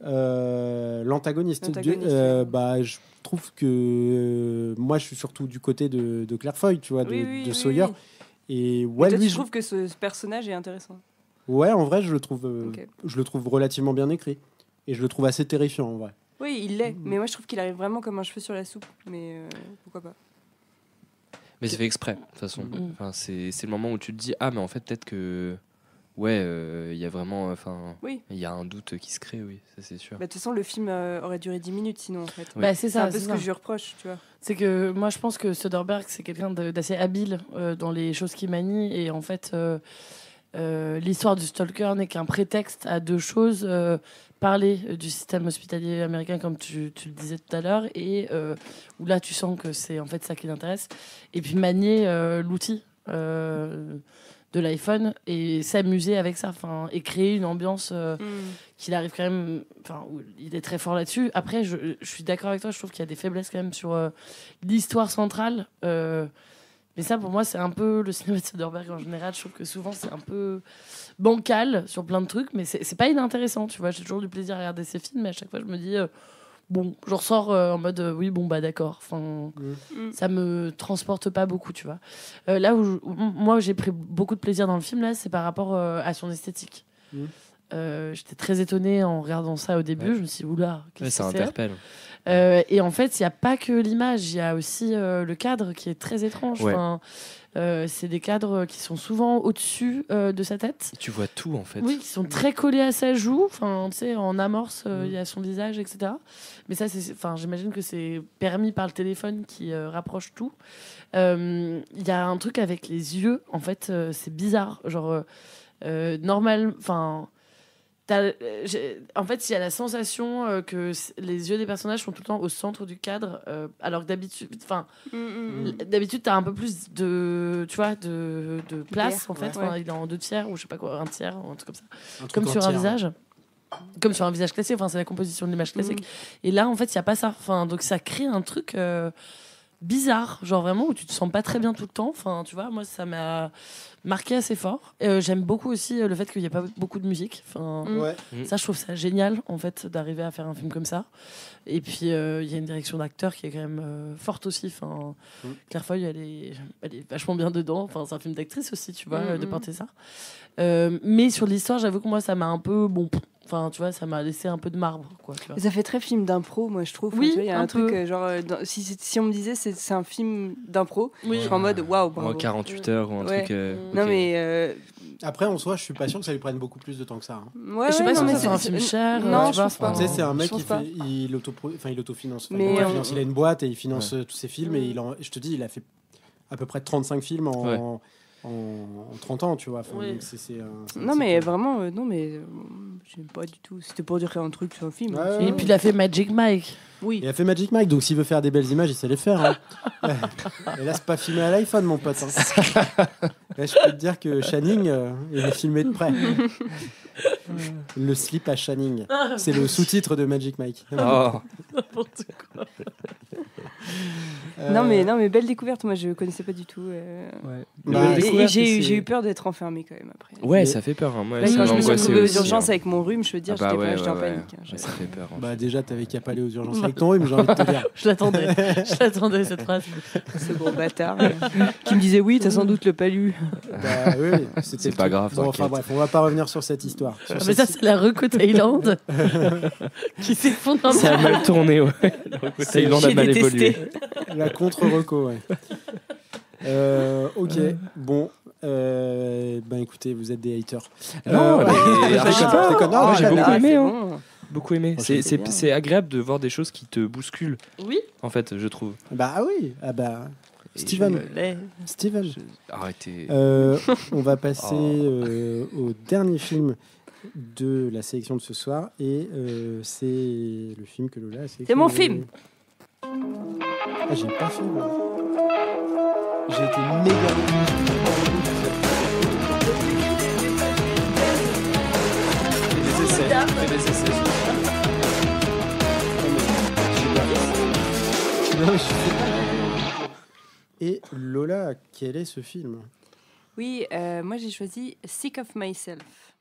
l'antagoniste. Bah, je trouve que moi, je suis surtout du côté de Claire Foy, tu vois, de Sawyer. Et ouais, toi, tu trouves que ce personnage est intéressant? Ouais, en vrai, je le trouve relativement bien écrit. Et je le trouve assez terrifiant, en vrai. Oui, il l'est. Mais moi, je trouve qu'il arrive vraiment comme un cheveu sur la soupe. Mais pourquoi pas? Mais c'est fait exprès, de toute façon. Enfin, c'est le moment où tu te dis, ah, mais en fait, peut-être que... Ouais, il y a vraiment... il y a un doute qui se crée, oui, ça c'est sûr. De toute façon, le film aurait duré 10 minutes sinon, en fait. Oui. Bah, c'est un peu ce que je lui reproche, tu vois. C'est que moi, je pense que Soderbergh, c'est quelqu'un d'assez habile dans les choses qu'il manie. Et en fait, l'histoire du Stalker n'est qu'un prétexte à deux choses. Parler du système hospitalier américain, comme tu le disais tout à l'heure, et où là, tu sens que c'est en fait ça qui l'intéresse. Et puis manier l'outil de l'iPhone et s'amuser avec ça, et créer une ambiance qu'il arrive quand même, où il est très fort là-dessus. Après, je suis d'accord avec toi, je trouve qu'il y a des faiblesses quand même sur l'histoire centrale, mais ça pour moi c'est un peu le cinéma de Soderbergh en général. Je trouve que souvent c'est un peu bancal sur plein de trucs, mais c'est pas inintéressant, tu vois. J'ai toujours du plaisir à regarder ces films, mais à chaque fois je me dis bon, je ressors en mode oui, bon, bah d'accord. Ça me transporte pas beaucoup, tu vois. Là où moi j'ai pris beaucoup de plaisir dans le film, là, c'est par rapport à son esthétique. J'étais très étonnée en regardant ça au début. Je me suis dit, oula, qu'est-ce que c'est ? Ça interpelle. Et en fait, il n'y a pas que l'image, il y a aussi le cadre qui est très étrange. C'est des cadres qui sont souvent au-dessus de sa tête. Et tu vois tout, en fait. Oui, qui sont très collés à sa joue. Tu sais, en amorce, il y a son visage, etc. Mais ça, j'imagine que c'est permis par le téléphone qui rapproche tout. Il y a un truc avec les yeux, en fait, c'est bizarre. Genre, normal... en fait, il y a la sensation que les yeux des personnages sont tout le temps au centre du cadre, alors que d'habitude, d'habitude, t'as un peu plus de place, en fait. Il est en 2/3 ou je sais pas quoi, 1/3 ou un truc comme ça, comme sur un visage. Comme sur un visage classique, c'est la composition de l'image classique. Et là, en fait, il y a pas ça. Donc ça crée un truc bizarre, genre vraiment où tu te sens pas très bien tout le temps. Tu vois, moi ça m'a marqué assez fort. J'aime beaucoup aussi le fait qu'il n'y ait pas beaucoup de musique. Ça, je trouve ça génial en fait d'arriver à faire un film comme ça. Et puis il y a une direction d'acteur qui est quand même forte aussi. Claire Foy, elle est vachement bien dedans. C'est un film d'actrice aussi, tu vois, de porter ça. Mais sur l'histoire, j'avoue que moi ça m'a un peu tu vois, ça m'a laissé un peu de marbre, quoi. Tu vois. Ça fait très film d'impro, moi, je trouve. Oui, il y a un truc, si on me disait c'est un film d'impro, je serais en mode waouh, bravo. En 48 heures ou un truc. Non, mais. Après, en soi, je suis pas sûr que ça lui prenne beaucoup plus de temps que ça. Je sais pas si c'est un film cher. Non, je pense pas. Tu sais, c'est un mec il autofinance. Il a une boîte et il finance tous ses films. Et je te dis, il a fait à peu près 35 films en 30 ans, tu vois. Mais vraiment, j'aime pas du tout. C'était pour dire un truc sur un film. Et puis il a fait Magic Mike. Oui. Il a fait Magic Mike, donc s'il veut faire des belles images, il sait les faire. Et là, c'est pas filmé à l'iPhone, mon pote. Là, je peux te dire que Channing, il est filmé de près. Le slip à Channing. C'est le sous-titre de Magic Mike. N'importe quoi. Non mais belle découverte, moi je connaissais pas du tout. Et j'ai eu peur d'être enfermée quand même après. Ouais, ça fait peur. Moi, quand je me suis retrouvée aux urgences avec mon rhume, je veux dire, j'étais en panique. Ça fait peur. Déjà, t'avais qu'à pas aller aux urgences avec ton rhume, j'ai envie de te dire. Je l'attendais cette phrase. Ce gros bâtard qui me disait oui, t'as sans doute le palu. Oui, c'est pas grave. Bon, enfin bref, on va pas revenir sur cette histoire. Mais ça, c'est la reco Thaïlande qui s'effondre. Ça a mal tourné, ouais. Thaïlande a mal évolué. La contre-reco, ouais. Ok, bon. Écoutez, vous êtes des haters. Non, j'ai beaucoup aimé. beaucoup aimé. C'est agréable de voir des choses qui te bousculent. Oui. En fait, je trouve. Bah oui. Steven. Arrêtez. On va passer au dernier film de la sélection de ce soir et c'est le film que Lola a sélectionné. C'est mon film. Ah, j'ai pas fait. Moi. J'ai été méga. Fais des essais. Et Lola, quel est ce film ? Oui, moi j'ai choisi Sick of Myself.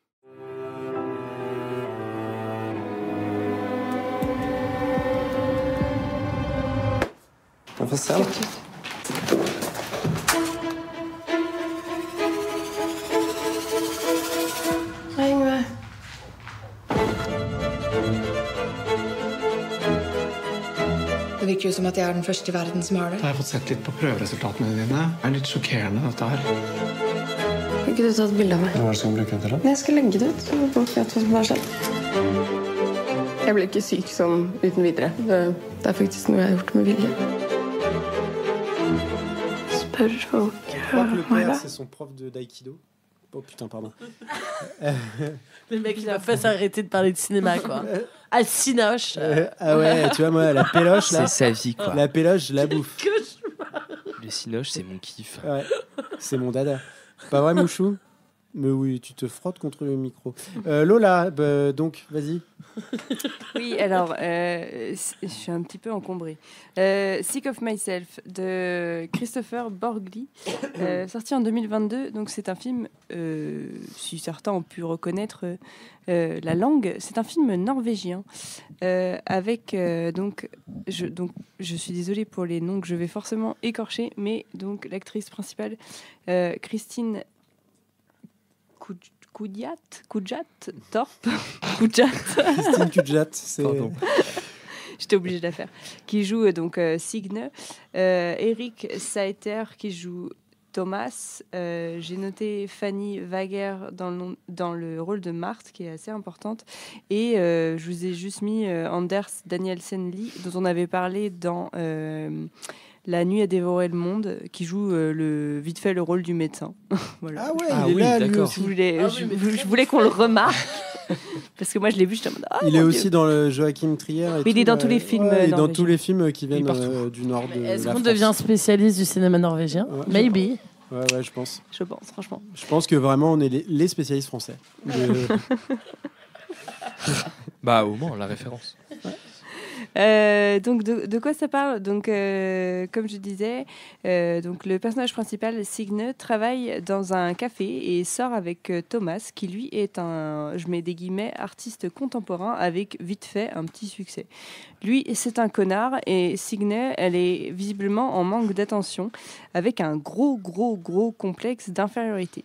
On fait ça. Det virker jo som at jeg den første I verden som har det. Jeg har fått sett litt på prøveresultatene dine. Det litt sjokkerende, dette her. Kan ikke du ta et bilde av meg? Hva det som blir til? Jeg skal legge det ut, så folk vet hva som har skjedd. Jeg ble ikke syk sånn uten videre. Det faktisk noe jeg har gjort med vilje. Spør folk le père, c'est son prof d'aïkido. Oh putain, pardon. Le mec, il a fait s'arrêter de parler de cinéma, quoi. Ah, Cinoche. Ah ouais, tu vois, moi, la péloche, là. C'est sa vie, quoi. La péloche, je la bouffe. Le cinoche, c'est mon kiff. Ouais, c'est mon dada. Pas vrai, Mouchou ? Mais oui, tu te frottes contre le micro. Lola, donc, vas-y. Oui, alors, je suis un petit peu encombrée. Sick of Myself, de Christopher Borgli, sorti en 2022. Donc, c'est un film, si certains ont pu reconnaître la langue, c'est un film norvégien. Avec, je suis désolée pour les noms que je vais forcément écorcher, mais donc l'actrice principale, Christine Kudjat Torp. Kudjat. Christine Kudjat, c'est... Pardon. J'étais obligée de la faire. Qui joue donc Signe. Eric Saeter qui joue Thomas. J'ai noté Fanny Wager dans le rôle de Marthe, qui est assez importante. Et je vous ai juste mis Anders Danielsen-Lee, dont on avait parlé dans... La nuit a dévoré le monde, qui joue vite fait le rôle du médecin. Voilà. Ah ouais, il est là, d'accord. Je voulais qu'on le remarque. Parce que moi, je l'ai vu, j'étais en mode... il est aussi dans le Joachim Trier. Il est dans tous les films. Ouais, dans tous les films qui viennent du nord de la France. Est-ce qu'on devient spécialiste du cinéma norvégien ? Maybe. Ouais, je pense. Je pense, franchement. Je pense que vraiment, on est les spécialistes français. Bah, au moins, la référence. Donc de quoi ça parle ? Donc comme je disais, donc le personnage principal, Signe, travaille dans un café et sort avec Thomas, qui lui est un, je mets des guillemets, artiste contemporain avec vite fait un petit succès. Lui, c'est un connard et Signe, elle est visiblement en manque d'attention, avec un gros complexe d'infériorité.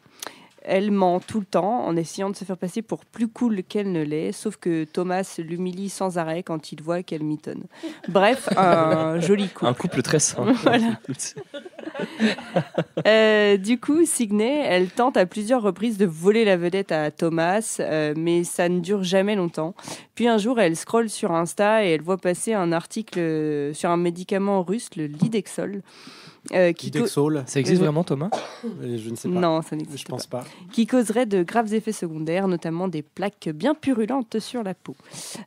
Elle ment tout le temps en essayant de se faire passer pour plus cool qu'elle ne l'est, sauf que Thomas l'humilie sans arrêt quand il voit qu'elle mitonne. Bref, un joli couple. Un couple très sain. Voilà. Du coup, Signe, elle tente à plusieurs reprises de voler la vedette à Thomas, mais ça ne dure jamais longtemps. Puis un jour, elle scrolle sur Insta et elle voit passer un article sur un médicament russe, le Lidexol. Lidexol. Ça existe vraiment, Thomas ? Je ne sais pas. Non, ça n'existe pas. Je pense pas. Qui causerait de graves effets secondaires, notamment des plaques bien purulentes sur la peau.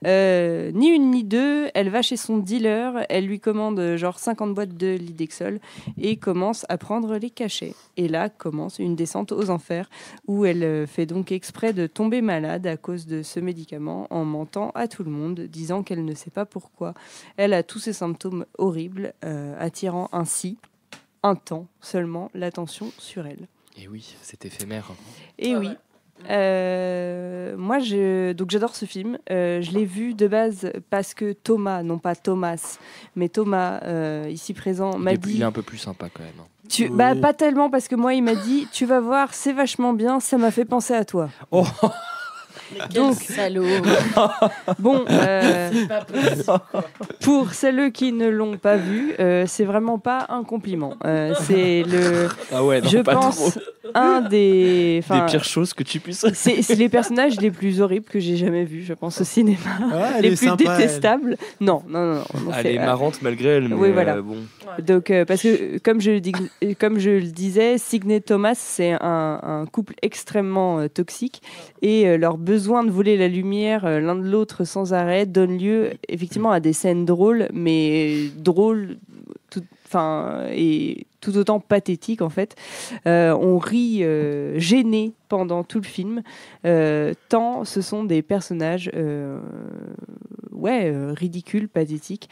Ni une ni deux, elle va chez son dealer, elle lui commande genre 50 boîtes de Lidexol et commence à prendre les cachets. Et là commence une descente aux enfers où elle fait donc exprès de tomber malade à cause de ce médicament en mentant à tout le monde, disant qu'elle ne sait pas pourquoi. Elle a tous ces symptômes horribles, attirant ainsi un temps seulement l'attention sur elle. Et oui, c'est éphémère. Et oui. Moi, donc j'adore ce film. Je l'ai vu de base parce que Thomas, non pas Thomas, mais Thomas, ici présent, m'a dit... Il est un peu plus sympa quand même. Bah, pas tellement, parce que moi, il m'a dit, tu vas voir, c'est vachement bien, ça m'a fait penser à toi. Oh. Donc, salaud. Bon, c'est pas possible, pour celles qui ne l'ont pas vu, c'est vraiment pas un compliment. C'est le. Ah ouais, non, je pas pense. trop. des pires choses que tu puisses. C'est les personnages les plus horribles que j'ai jamais vus, je pense, au cinéma. Les plus sympa, détestables. Non. Elle est marrante malgré elle, mais oui, voilà. bon. Donc, parce que, comme je le disais, Signe et Thomas, c'est un couple extrêmement toxique et leur besoin de voler la lumière l'un de l'autre sans arrêt donne lieu effectivement à des scènes drôles, mais drôles et tout autant pathétiques en fait. On rit gêné pendant tout le film, tant ce sont des personnages ridicules, pathétiques.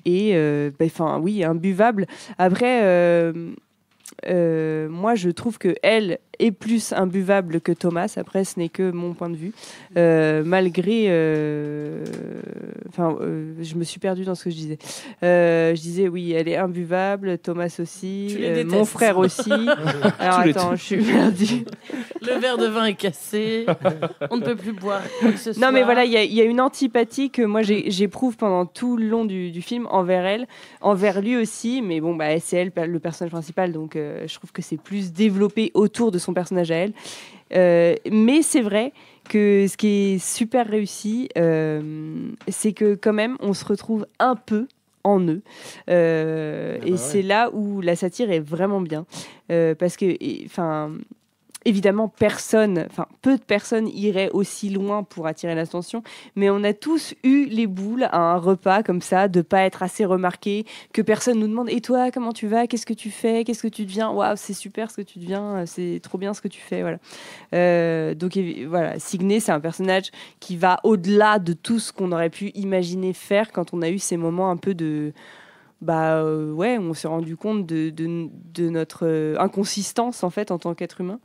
Oui, imbuvable. Après, moi, je trouve que elle est plus imbuvable que Thomas. Après, ce n'est que mon point de vue. Malgré... je me suis perdue dans ce que je disais. Je disais, oui, elle est imbuvable. Thomas aussi. Mon frère aussi. Alors, attends, je suis perdue. Le verre de vin est cassé. On ne peut plus boire. Non, mais voilà, il y a une antipathie que moi, j'éprouve pendant tout le long du film envers elle, envers lui aussi. Mais bon, c'est elle le personnage principal. Donc, je trouve que c'est plus développé autour de son personnage à elle. Mais c'est vrai que ce qui est super réussi, c'est que quand même, on se retrouve un peu en eux. Et c'est là où la satire est vraiment bien. Parce que, évidemment, peu de personnes iraient aussi loin pour attirer l'attention, mais on a tous eu les boules à un repas comme ça, de pas être assez remarqué, que personne nous demande « Et toi, comment tu vas ? Qu'est-ce que tu fais ? Qu'est-ce que tu deviens ? Waouh, c'est super ce que tu deviens, c'est trop bien ce que tu fais. » Voilà. Donc voilà, Signe, c'est un personnage qui va au-delà de tout ce qu'on aurait pu imaginer faire quand on a eu ces moments un peu de... on s'est rendu compte de notre inconsistance en fait en tant qu'être humain.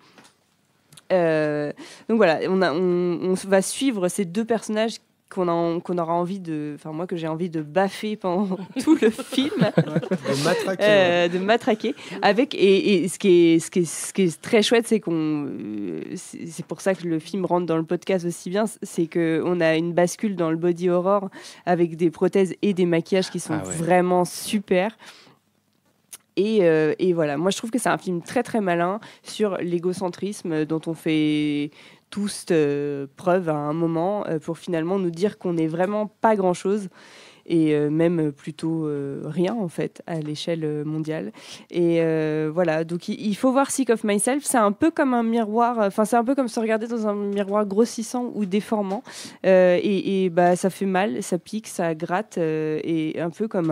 Donc voilà, on va suivre ces deux personnages qu'on aura envie de, moi que j'ai envie de baffer pendant tout le film, de matraquer. Avec et ce qui est très chouette, c'est c'est pour ça que le film rentre dans le podcast aussi bien, c'est que on a une bascule dans le body horror avec des prothèses et des maquillages qui sont vraiment super. Et voilà, moi je trouve que c'est un film très très malin sur l'égocentrisme dont on fait tous preuve à un moment pour finalement nous dire qu'on n'est vraiment pas grand chose et même plutôt rien en fait à l'échelle mondiale. Et voilà, donc il faut voir Sick of Myself, c'est un peu comme un miroir, c'est un peu comme se regarder dans un miroir grossissant ou déformant, et ça fait mal, ça pique, ça gratte, et un peu comme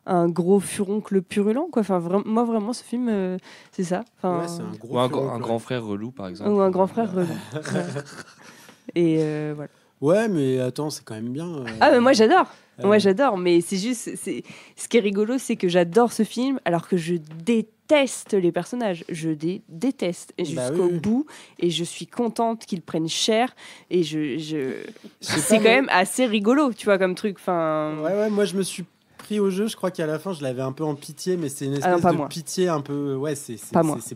un gros furoncle purulent quoi. Moi vraiment ce film c'est ça. C'est un gros un grand frère relou par exemple. Ou un grand frère relou. Et voilà. Ouais, mais attends, c'est quand même bien. Mais moi j'adore. Moi j'adore, mais c'est juste, ce qui est rigolo, c'est que j'adore ce film alors que je déteste les personnages. Je déteste jusqu'au bout, et je suis contente qu'ils prennent cher. Et c'est quand même assez rigolo, tu vois, comme truc. Ouais, moi je me suis pris au jeu. Je crois qu'à la fin, je l'avais un peu en pitié, mais c'est une espèce de pitié un peu. Ouais, c'est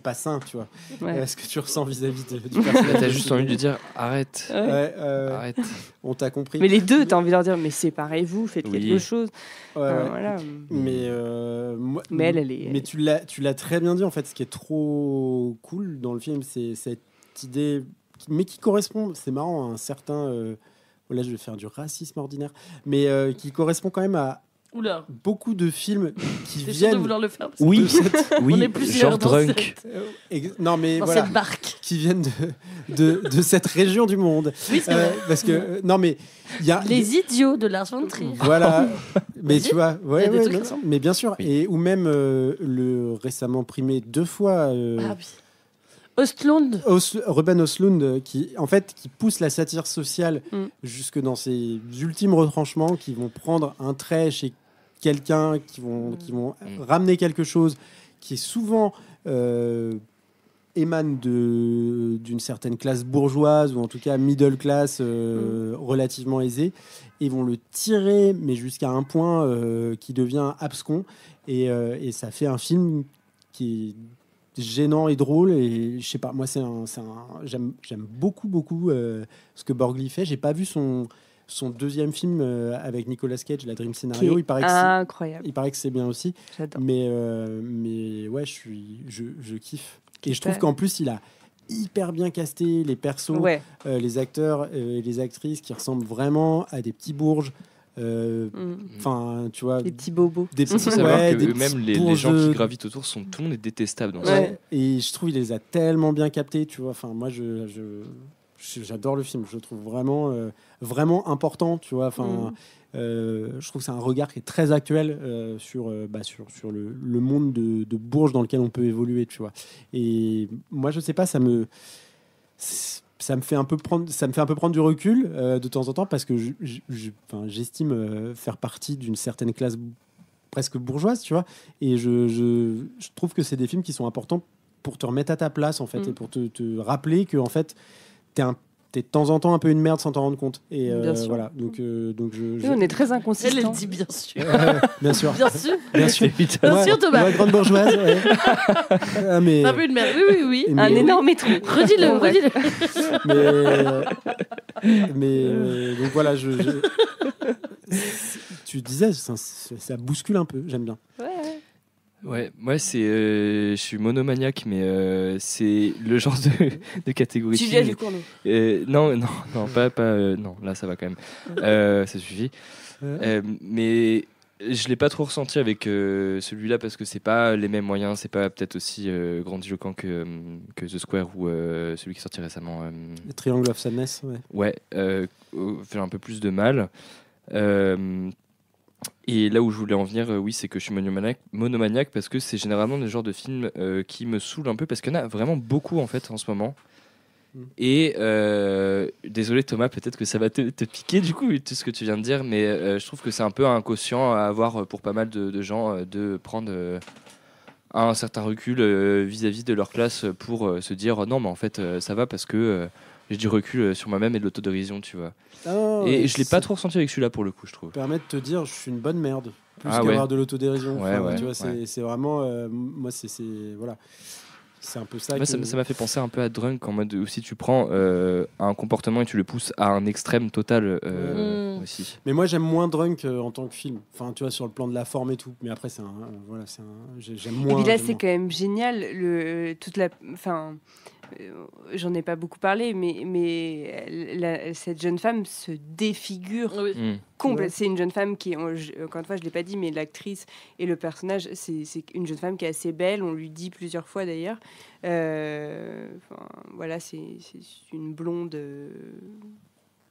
pas sain, tu vois. Ouais. Ce que tu ressens vis-à-vis du personnage. T'as juste envie de dire arrête. Arrête. On t'a compris. Mais les deux, t'as envie de leur dire mais séparez-vous, faites quelque chose. Voilà. Mais elle est. Mais tu l'as très bien dit en fait. Ce qui est trop cool dans le film, c'est cette idée, mais qui correspond. C'est marrant, à un certain. Là, je vais faire du racisme ordinaire, mais qui correspond quand même à beaucoup de films qui viennent de vouloir le faire parce oui on est plus genre Drunk non mais dans voilà cette barque qui viennent de cette région du monde, parce que non mais il y a les idiots de Lars von Trier, voilà. Mais tu vois mais bien sûr, et ou même le récemment primé 2 fois Ruben Östlund, qui pousse la satire sociale jusque dans ses ultimes retranchements, qui vont prendre un trait chez quelqu'un, qui vont ramener quelque chose qui est souvent émane d'une certaine classe bourgeoise, ou en tout cas middle class, relativement aisée, et vont le tirer, mais jusqu'à un point qui devient abscon, et ça fait un film qui est gênant et drôle. Et je sais pas, moi j'aime beaucoup ce que Borgli fait. J'ai pas vu son deuxième film avec Nicolas Cage, la Dream Scenario, incroyable. Il paraît que c'est bien aussi. J'adore. Mais ouais, je kiffe. Et je trouve qu'en plus, il a hyper bien casté les persos, les acteurs et les actrices qui ressemblent vraiment à des petits bourges. Enfin, tu vois, des petits bobos. Il faut savoir que même les gens qui gravitent autour tout le monde est détestable dans ça. Et je trouve il les a tellement bien captés, tu vois. Enfin, moi, j'adore le film. Je le trouve vraiment important, tu vois. Enfin, je trouve que c'est un regard qui est très actuel sur le monde de Bourges dans lequel on peut évoluer, tu vois. Et moi, je sais pas, ça me fait un peu prendre du recul de temps en temps parce que j'estime faire partie d'une certaine classe presque bourgeoise, tu vois. Et je trouve que c'est des films qui sont importants pour te remettre à ta place, en fait, et pour te rappeler que, en fait, t'es de temps en temps un peu une merde sans t'en rendre compte. Et voilà. Donc on est très inconsistants. Elle le dit bien sûr. Bien sûr. Bien sûr, Thomas. Moi, grande bourgeoise. Ouais. Mais... un peu une merde. Oui. Un énorme trou. Redis-le. Mais donc voilà, tu disais, ça bouscule un peu. J'aime bien. Ouais, moi je suis monomaniaque, mais c'est le genre de catégorie. Tu viens du Cournot. Non, non, là ça va quand même. Ça suffit. Mais je l'ai pas trop ressenti avec celui-là parce que c'est pas les mêmes moyens, c'est pas peut-être aussi grandiloquent que The Square ou celui qui est sorti récemment. Le Triangle of Sadness. Ouais, fait un peu plus de mal. Et là où je voulais en venir, c'est que je suis monomaniaque parce que c'est généralement le genre de film qui me saoule un peu parce qu'il y en a vraiment beaucoup en fait en ce moment. Et désolé Thomas, peut-être que ça va te piquer du coup tout ce que tu viens de dire, mais je trouve que c'est un peu un quotient à avoir pour pas mal de gens de prendre un certain recul vis-à-vis de leur classe pour se dire non mais en fait ça va parce que j'ai du recul sur moi-même et de l'autodérision, tu vois. Et je l'ai pas trop ressenti avec celui-là pour le coup, je trouve. Permet de te dire je suis une bonne merde plus qu'avoir de l'autodérision. Tu vois, c'est vraiment moi c'est voilà. C'est un peu ça. Ça m'a fait penser un peu à Drunk en mode où si tu prends un comportement et tu le pousses à un extrême total aussi. Mais moi j'aime moins Drunk en tant que film. Enfin tu vois sur le plan de la forme et tout. Mais après j'aime moins. Et puis là c'est quand même génial j'en ai pas beaucoup parlé, mais cette jeune femme se défigure complètement. C'est une jeune femme qui, encore une fois, je l'ai pas dit, mais l'actrice et le personnage, c'est une jeune femme qui est assez belle. On lui dit plusieurs fois d'ailleurs. Voilà, c'est une blonde.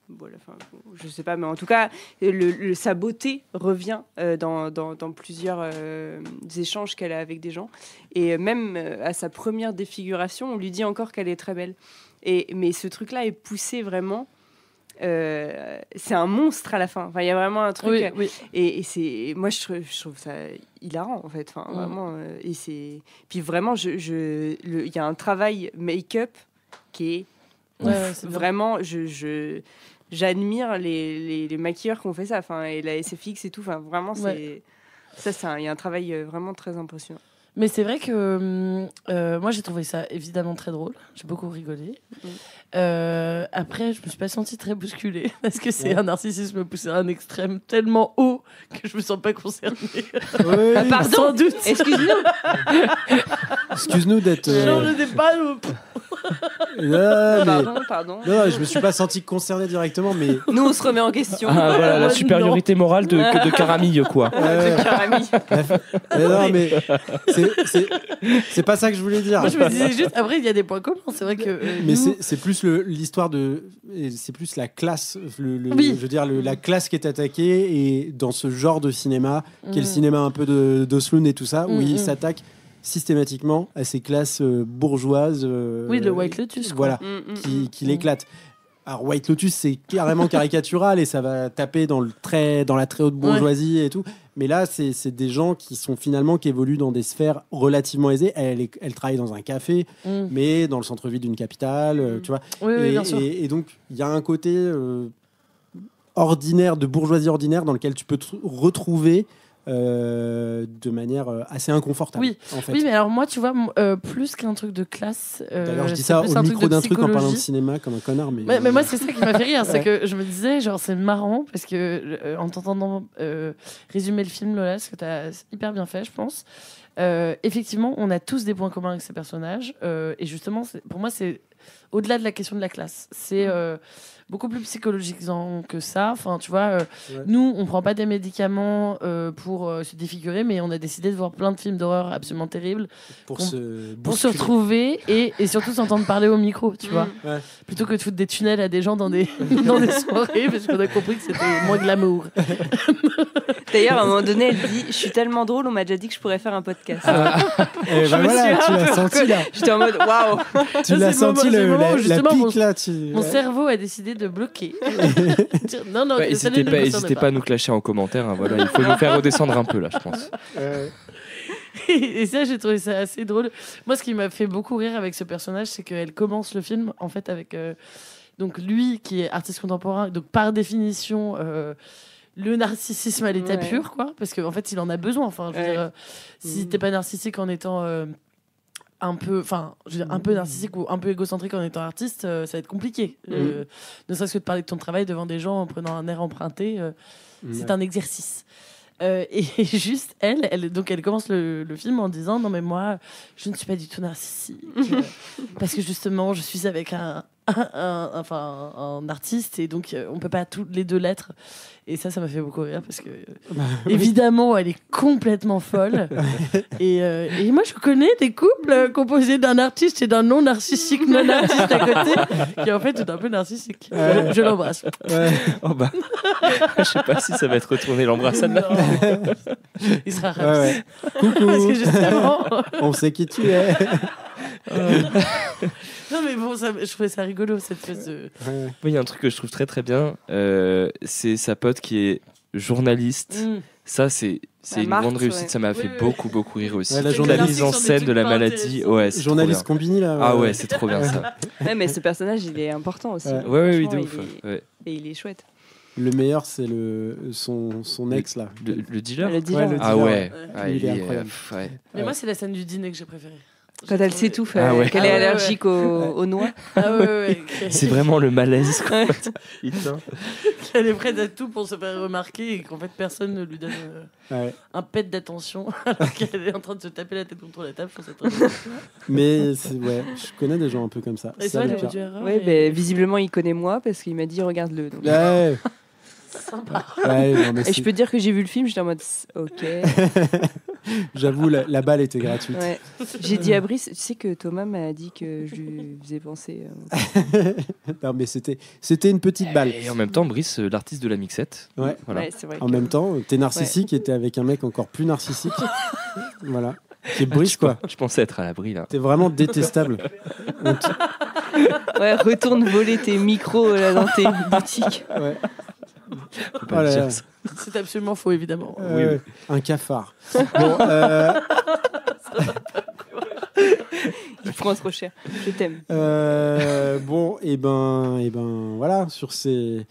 Voilà, je sais pas, mais en tout cas, sa beauté revient dans plusieurs échanges qu'elle a avec des gens. Et même à sa première défiguration, on lui dit encore qu'elle est très belle. Mais ce truc-là est poussé vraiment. C'est un monstre à la fin. Enfin, il y a vraiment un truc. Oui. Et moi, je trouve ça hilarant, en fait. Enfin, vraiment. Puis vraiment, il y a un travail make-up qui est vraiment. J'admire les maquilleurs qui ont fait ça, et la SFX et tout. Vraiment, il y a un travail vraiment très impressionnant. Mais c'est vrai que moi, j'ai trouvé ça évidemment très drôle. J'ai beaucoup rigolé. Après, je me suis pas sentie très bousculée parce que c'est un narcissisme poussé à un extrême tellement haut que je me sens pas concernée. Pardon, sans doute. Excuse-nous d'être. Je n'ai pas. Pardon. Non, je me suis pas senti concerné directement, mais nous on se remet en question. Voilà la supériorité morale de Caramille, quoi. De Caramille. Non, mais c'est pas ça que je voulais dire. Moi, je me disais juste. Après, il y a des points communs. C'est vrai que. Mais c'est plus l'histoire c'est plus la classe. Je veux dire la classe qui est attaquée et dans ce genre de cinéma, qui est le cinéma un peu d'Osloon et tout ça, où il s'attaque systématiquement à ces classes bourgeoises. Le White Lotus. Voilà, qui l'éclatent. Alors White Lotus, c'est carrément caricatural et ça va taper dans la très haute bourgeoisie et tout. Mais là, c'est des gens qui évoluent dans des sphères relativement aisées. Elle travaille dans un café, mais dans le centre-ville d'une capitale, tu vois. Et donc, il y a un côté ordinaire, de bourgeoisie ordinaire, dans lequel tu peux te retrouver de manière assez inconfortable. Oui. En fait. Oui, mais alors moi, tu vois, plus qu'un truc de classe. D'ailleurs, je dis ça au micro d'un truc en parlant de cinéma comme un connard. Mais moi, c'est ça qui m'a fait rire. C'est que je me disais, genre, c'est marrant parce que en t'entendant résumer le film, Lola, ce que tu as hyper bien fait, je pense. Effectivement, on a tous des points communs avec ces personnages. Et justement, pour moi, c'est au-delà de la question de la classe. C'est beaucoup plus psychologiquement que ça. Enfin, tu vois, nous, on prend pas des médicaments pour se défigurer, mais on a décidé de voir plein de films d'horreur absolument terribles pour se retrouver et surtout s'entendre parler au micro, tu vois. Ouais. Plutôt que de foutre des tunnels à des gens dans des soirées, parce qu'on a compris que c'était moins glamour. D'ailleurs, à un moment donné, elle dit « Je suis tellement drôle, on m'a déjà dit que je pourrais faire un podcast. » Et ben voilà, tu l'as senti là. J'étais en mode « Waouh !» Tu l'as senti la pique là. Mon cerveau a décidé de bloquer. Non, n'hésitez pas à nous clasher en commentaire. Voilà, il faut nous faire redescendre un peu là, je pense. Et ça, j'ai trouvé ça assez drôle. Moi, ce qui m'a fait beaucoup rire avec ce personnage, c'est qu'elle commence le film en fait avec donc lui qui est artiste contemporain, donc par définition. Le narcissisme à l'état pur, quoi, parce qu'en fait, il en a besoin. Enfin, je veux dire, si t'es pas narcissique en étant un peu narcissique ou un peu égocentrique en étant artiste, ça va être compliqué. Ne serait-ce que de parler de ton travail devant des gens en prenant un air emprunté, c'est un exercice. Et juste elle commence le film en disant non mais moi je ne suis pas du tout narcissique parce que justement je suis avec un artiste et donc on peut pas tous les deux l'être. Et ça m'a fait beaucoup rire parce que évidemment elle est complètement folle et moi je connais des couples composés d'un artiste et d'un non narcissique non artiste à côté qui en fait est un peu narcissique. Je l'embrasse. Oh bah je sais pas si ça va être retourné l'embrassade là. Il sera ravi. Coucou. Parce que justement on sait qui tu es. Non mais bon, je trouvais ça rigolo cette espèce de... Il y a un truc que je trouve très très bien, c'est sa pote qui est journaliste. Ça c'est une grande réussite, ça m'a fait beaucoup rire aussi. La mise en scène de la maladie, c'est journaliste Combini là. Ah ouais, c'est trop bien ça. Ouais, mais ce personnage il est important aussi. Oui, de ouf. Et il est chouette. Le meilleur, c'est son ex là. Le dealer. Le dealer. Ah ouais. Il est incroyable. Mais moi, c'est la scène du dîner que j'ai préférée. Quand elle s'étouffe, qu'elle est allergique aux noix. C'est vraiment le malaise. Elle est prête à tout pour se faire remarquer et qu'en fait personne ne lui donne un pet d'attention alors qu'elle est en train de se taper la tête contre la table. Mais je connais des gens un peu comme ça. Et ça, visiblement il connaît moi parce qu'il m'a dit regarde-le. Donc. Sympa. Et je peux te dire que j'ai vu le film, j'étais en mode ok. J'avoue, la balle était gratuite. Ouais. J'ai dit à Brice, tu sais que Thomas m'a dit que je lui faisais penser. Non, mais c'était une petite balle. Et en même temps, Brice, l'artiste de la mixette. Ouais. Voilà. Ouais, c'est vrai en même temps, t'es narcissique et t'es avec un mec encore plus narcissique. Voilà. C'est Brice, quoi. Je pensais être à l'abri, là. T'es vraiment détestable. Ouais, retourne voler tes micros là, dans tes boutiques. Ouais. C'est absolument faux, évidemment. Oui. Un cafard. Bon, il prend trop cher. Je t'aime. Bon, et ben, voilà, sur ces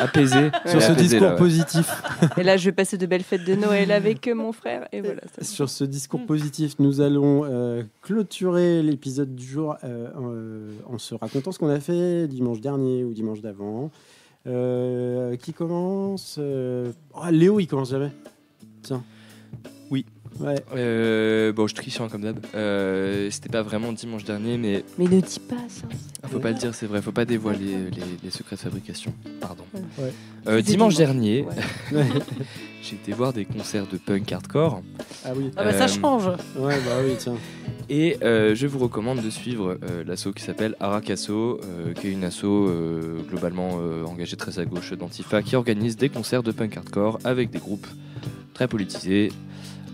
apaisé, sur ce discours positif. Et là, je vais passer de belles fêtes de Noël avec mon frère. Et voilà. Sur ce discours positif, nous allons clôturer l'épisode du jour en se racontant ce qu'on a fait dimanche dernier ou dimanche d'avant. Qui commence Léo, il commence jamais. Tiens. Oui. Ouais. Bon, je triche comme d'hab. C'était pas vraiment dimanche dernier, mais. Mais ne dis pas ça. Faut pas le dire, c'est vrai. Faut pas dévoiler les secrets de fabrication. Pardon. Ouais. Dimanche dernier, j'ai été voir des concerts de punk hardcore. Ah oui. Ah bah ça change. Ouais, bah oui, tiens. Et je vous recommande de suivre l'asso qui s'appelle Arakasso, qui est une asso globalement engagée très à gauche d'Antifa, qui organise des concerts de punk hardcore avec des groupes très politisés.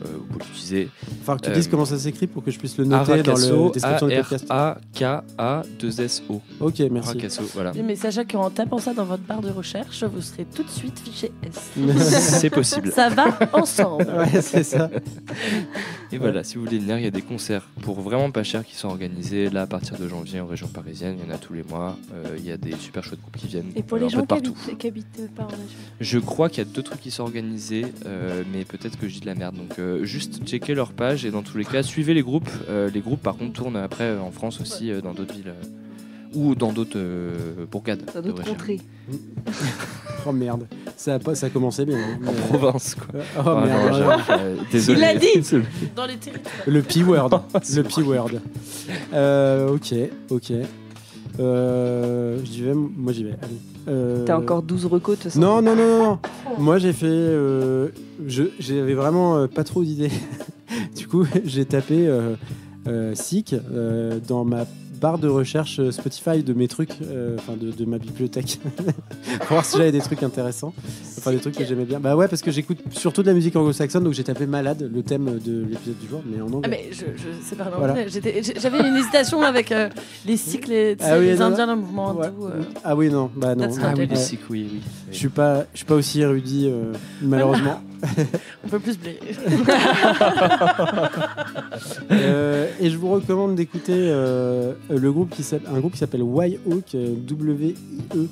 vous pouvez l'utiliser. Enfin, que tu dises comment ça s'écrit pour que je puisse le noter dans la description du podcast. Arakaso. Ok, merci. Arakaso, voilà. Mais sachez qu'en tapant ça dans votre barre de recherche, vous serez tout de suite fiché S. C'est possible. Ça va ensemble. Ouais, c'est ça. Et voilà, si vous voulez venir, il y a des concerts pour vraiment pas cher qui sont organisés là à partir de janvier en région parisienne. Il y en a tous les mois. Il y a des super chouettes groupes qui viennent. Et pour les gens qui habitent pas en région. Je crois qu'il y a 2 trucs qui sont organisés, mais peut-être que je dis de la merde. Donc juste checker leur page et dans tous les cas, suivez les groupes. Les groupes, par contre, tournent après en France aussi, dans d'autres villes ou dans d'autres bourgades. Dans d'autres contrées. Oh merde, ça a commencé bien. Hein, en province, quoi. Oh merde. Désolé. Il l'a dit dans les territoires. Le P-word. Le P-word. Ok. J'y vais, moi j'y vais. Allez. T'as encore 12 recos de toute façon. Non. Moi j'ai fait. J'avais vraiment pas trop d'idées. Du coup, j'ai tapé Sick dans ma barre de recherche Spotify de mes trucs, de ma bibliothèque, pour voir si j'avais des trucs intéressants, des trucs que j'aimais bien. Bah ouais, parce que j'écoute surtout de la musique anglo-saxonne, donc j'ai tapé Malade, le thème de l'épisode du jour, mais en anglais. Ah mais c'est pas normal. Voilà. J'avais une hésitation avec les Sikhs, les Indiens, le mouvement hindou. Ah oui, non, bah non. Ah oui, les Sikhs, oui. Je suis pas aussi érudit, malheureusement. On peut plus blé. Et je vous recommande d'écouter un groupe qui s'appelle Wyhawk, W-I-E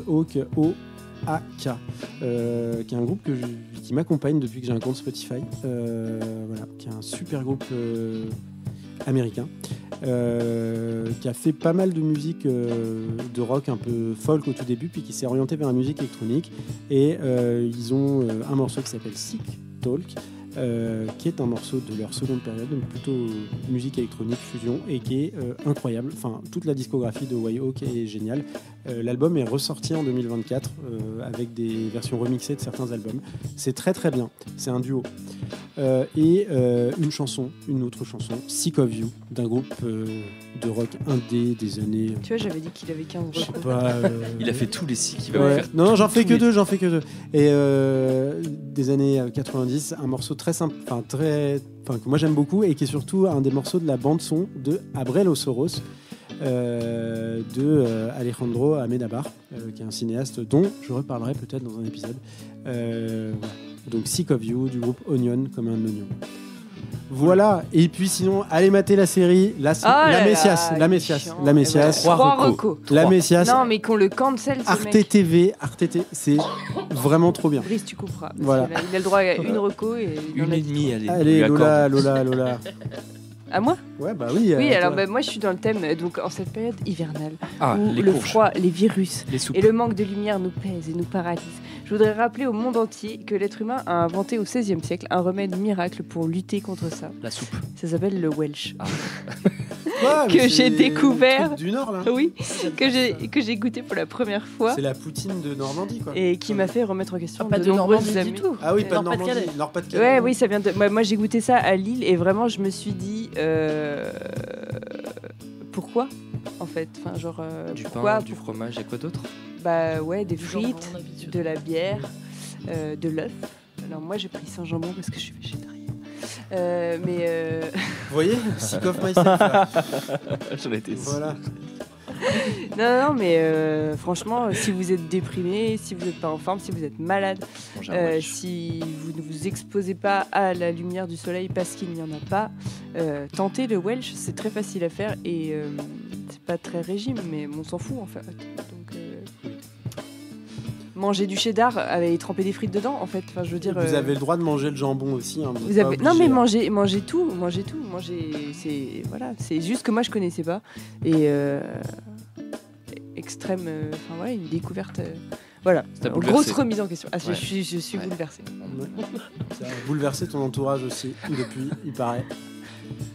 Hawk, O-A-K, qui est un groupe qui m'accompagne depuis que j'ai un compte Spotify, qui est un super groupe américain, qui a fait pas mal de musique de rock un peu folk au tout début, puis qui s'est orienté vers la musique électronique, et ils ont un morceau qui s'appelle Sick Talk, qui est un morceau de leur seconde période, donc plutôt musique électronique, fusion, et qui est incroyable. Enfin, toute la discographie de Wyhawk est géniale. L'album est ressorti en 2024 avec des versions remixées de certains albums. C'est très très bien, c'est un duo. Et une autre chanson, Sick of You, d'un groupe de rock indé des années... Tu vois, j'avais dit qu'il avait 15 je sais pas... Il a fait tous les Sick qu'il va faire. Non, j'en fais que deux. Et des années 90, un morceau très simple, que moi j'aime beaucoup, et qui est surtout un des morceaux de la bande-son de Abre los Oros, de Alejandro Amenábar, qui est un cinéaste dont je reparlerai peut-être dans un épisode. Donc Sick of You, du groupe Onion, comme un oignon. Voilà, et puis sinon, allez mater la série La Messias. La Messias. Non, mais qu'on le cancel, ce Arte mec. TV, c'est vraiment trop bien. Brice, tu couperas. Voilà. Il a le droit à une reco et une et demie, allez, Lola. À moi ? Ouais, bah oui. Oui, alors moi je suis dans le thème, donc en cette période hivernale, où les le courges, froid, les virus les et le manque de lumière nous pèsent et nous paralysent. Je voudrais rappeler au monde entier que l'être humain a inventé au XVIe siècle un remède miracle pour lutter contre ça. La soupe. Ça s'appelle le Welsh. Que j'ai découvert. Du Nord, là. Oui, que j'ai goûté pour la première fois. C'est la poutine de Normandie, quoi. Et qui m'a fait remettre en question pas de nombreuses Normandie du tout. Ah oui, pas de Normandie, Nord-Pas-de-Calais. Ouais, oui, ça vient de. Moi, j'ai goûté ça à Lille et vraiment, je me suis dit. Pourquoi, en fait, du pourquoi, pain, du fromage et quoi d'autre? Bah ouais, des frites, de la bière, de l'œuf. Alors moi j'ai pris sans jambon parce que je suis végétarienne. Vous voyez, Sick of myself là. J'en étais sûr. Voilà. Non, mais franchement, si vous êtes déprimé, si vous n'êtes pas en forme, si vous êtes malade, si vous ne vous exposez pas à la lumière du soleil parce qu'il n'y en a pas, tentez le Welsh, c'est très facile à faire et c'est pas très régime, mais on s'en fout en fait. Donc, manger du cheddar avec tremper des frites dedans, en fait. Enfin, je veux dire. Vous avez le droit de manger le jambon aussi. Hein, vous avez... Non, mais mangez tout. C'est voilà. C'est juste que moi je connaissais pas et extrême. Enfin voilà, une découverte. Voilà. Grosse remise en question. Ah, ouais. Je suis bouleversée. Ça a bouleversé ton entourage aussi depuis, il paraît.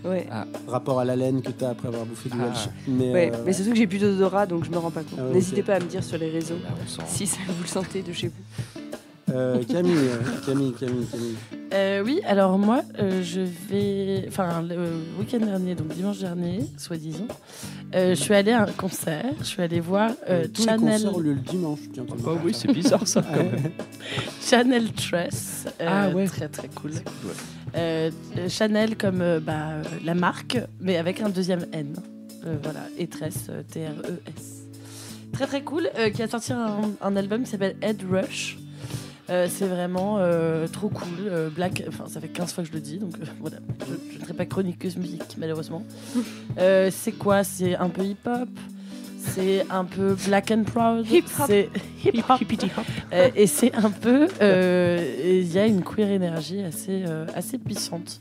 Ouais. Rapport à la laine que tu as après avoir bouffé du Welsh. Mais c'est surtout que j'ai plus d'odorat, donc je me rends pas compte. N'hésitez pas à me dire sur les réseaux si vous le sentez de chez vous. Camille. Oui, alors moi, je vais... Enfin, le week-end dernier, donc dimanche dernier, soi-disant, je suis allée à un concert. Je suis allée voir Channel... Tous les concerts le dimanche. Oui, c'est bizarre ça, quand même. Channel Tress. Ouais. Très, très cool. Chanel comme la marque, mais avec un deuxième N. Voilà, et Tress, T-R-E-S. Très très cool, qui a sorti un album qui s'appelle Head Rush. C'est vraiment trop cool. Ça fait 15 fois que je le dis, donc voilà. Je ne serai pas chroniqueuse musique, malheureusement. C'est quoi ? C'est un peu hip-hop. C'est un peu black and proud. C'est hip-hop. Et c'est un peu... Il y a une queer énergie assez puissante.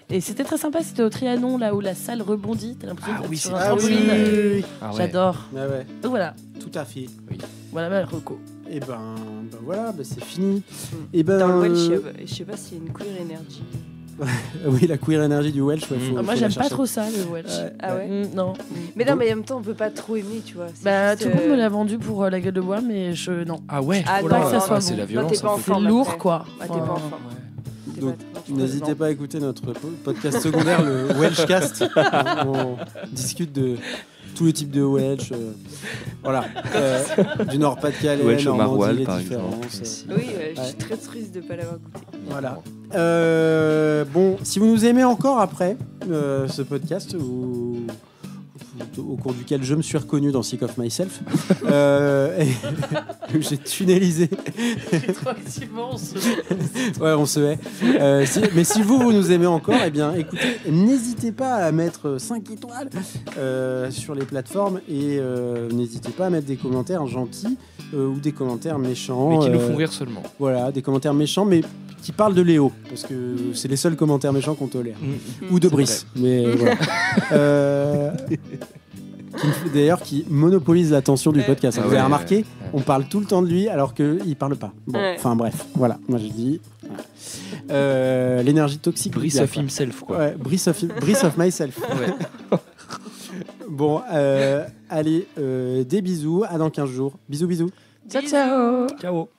Et c'était très sympa, c'était au Trianon, là où la salle rebondit. T'as l'impression d'être sur un trampoline. Oui. J'adore. Ah ouais. Donc voilà. Tout à fait. Oui. Voilà, Reco. Et voilà, c'est fini. Et dans le Welsh, je sais pas s'il y a une queer énergie. Oui, la queer énergie du Welsh. Moi, j'aime pas trop ça, le Welsh. Ah ouais. Non. Mais non, mais en même temps, on peut pas trop aimer, tu vois. Tout le monde me l'a vendu pour La Gueule de Bois, mais non. Ah ouais. Pas que ça soit c'est la violence. C'est lourd, quoi. T'es pas en forme. Donc, n'hésitez pas à écouter notre podcast secondaire, le Welshcast. On discute de tous les types de Welsh, voilà, du Nord-Pas-de-Calais, Welsh au Normandie, maroilles, les par différences. Oui, je suis très triste de ne pas l'avoir goûté. Voilà. Bon, si vous nous aimez encore après ce podcast, au cours duquel je me suis reconnu dans Sick of Myself, j'ai tunnelisé. Rétroactivement, on se hait. Ouais, on se hait. Mais si vous nous aimez encore, eh bien, écoutez, n'hésitez pas à mettre 5 étoiles sur les plateformes et n'hésitez pas à mettre des commentaires gentils ou des commentaires méchants. Mais qui nous font rire seulement. Voilà, des commentaires méchants, mais qui parlent de Léo, parce que c'est les seuls commentaires méchants qu'on tolère. Ou de Brice. Mais voilà. D'ailleurs, qui monopolise l'attention du podcast. Vous avez remarqué, on parle tout le temps de lui alors qu'il ne parle pas. Bon, enfin bref, voilà. Moi j'ai dit l'énergie toxique. Brice of himself, quoi. Ouais, Brice of myself. Ouais. Bon, allez, des bisous. À dans 15 jours. Bisous, bisous. Ciao, ciao. Ciao.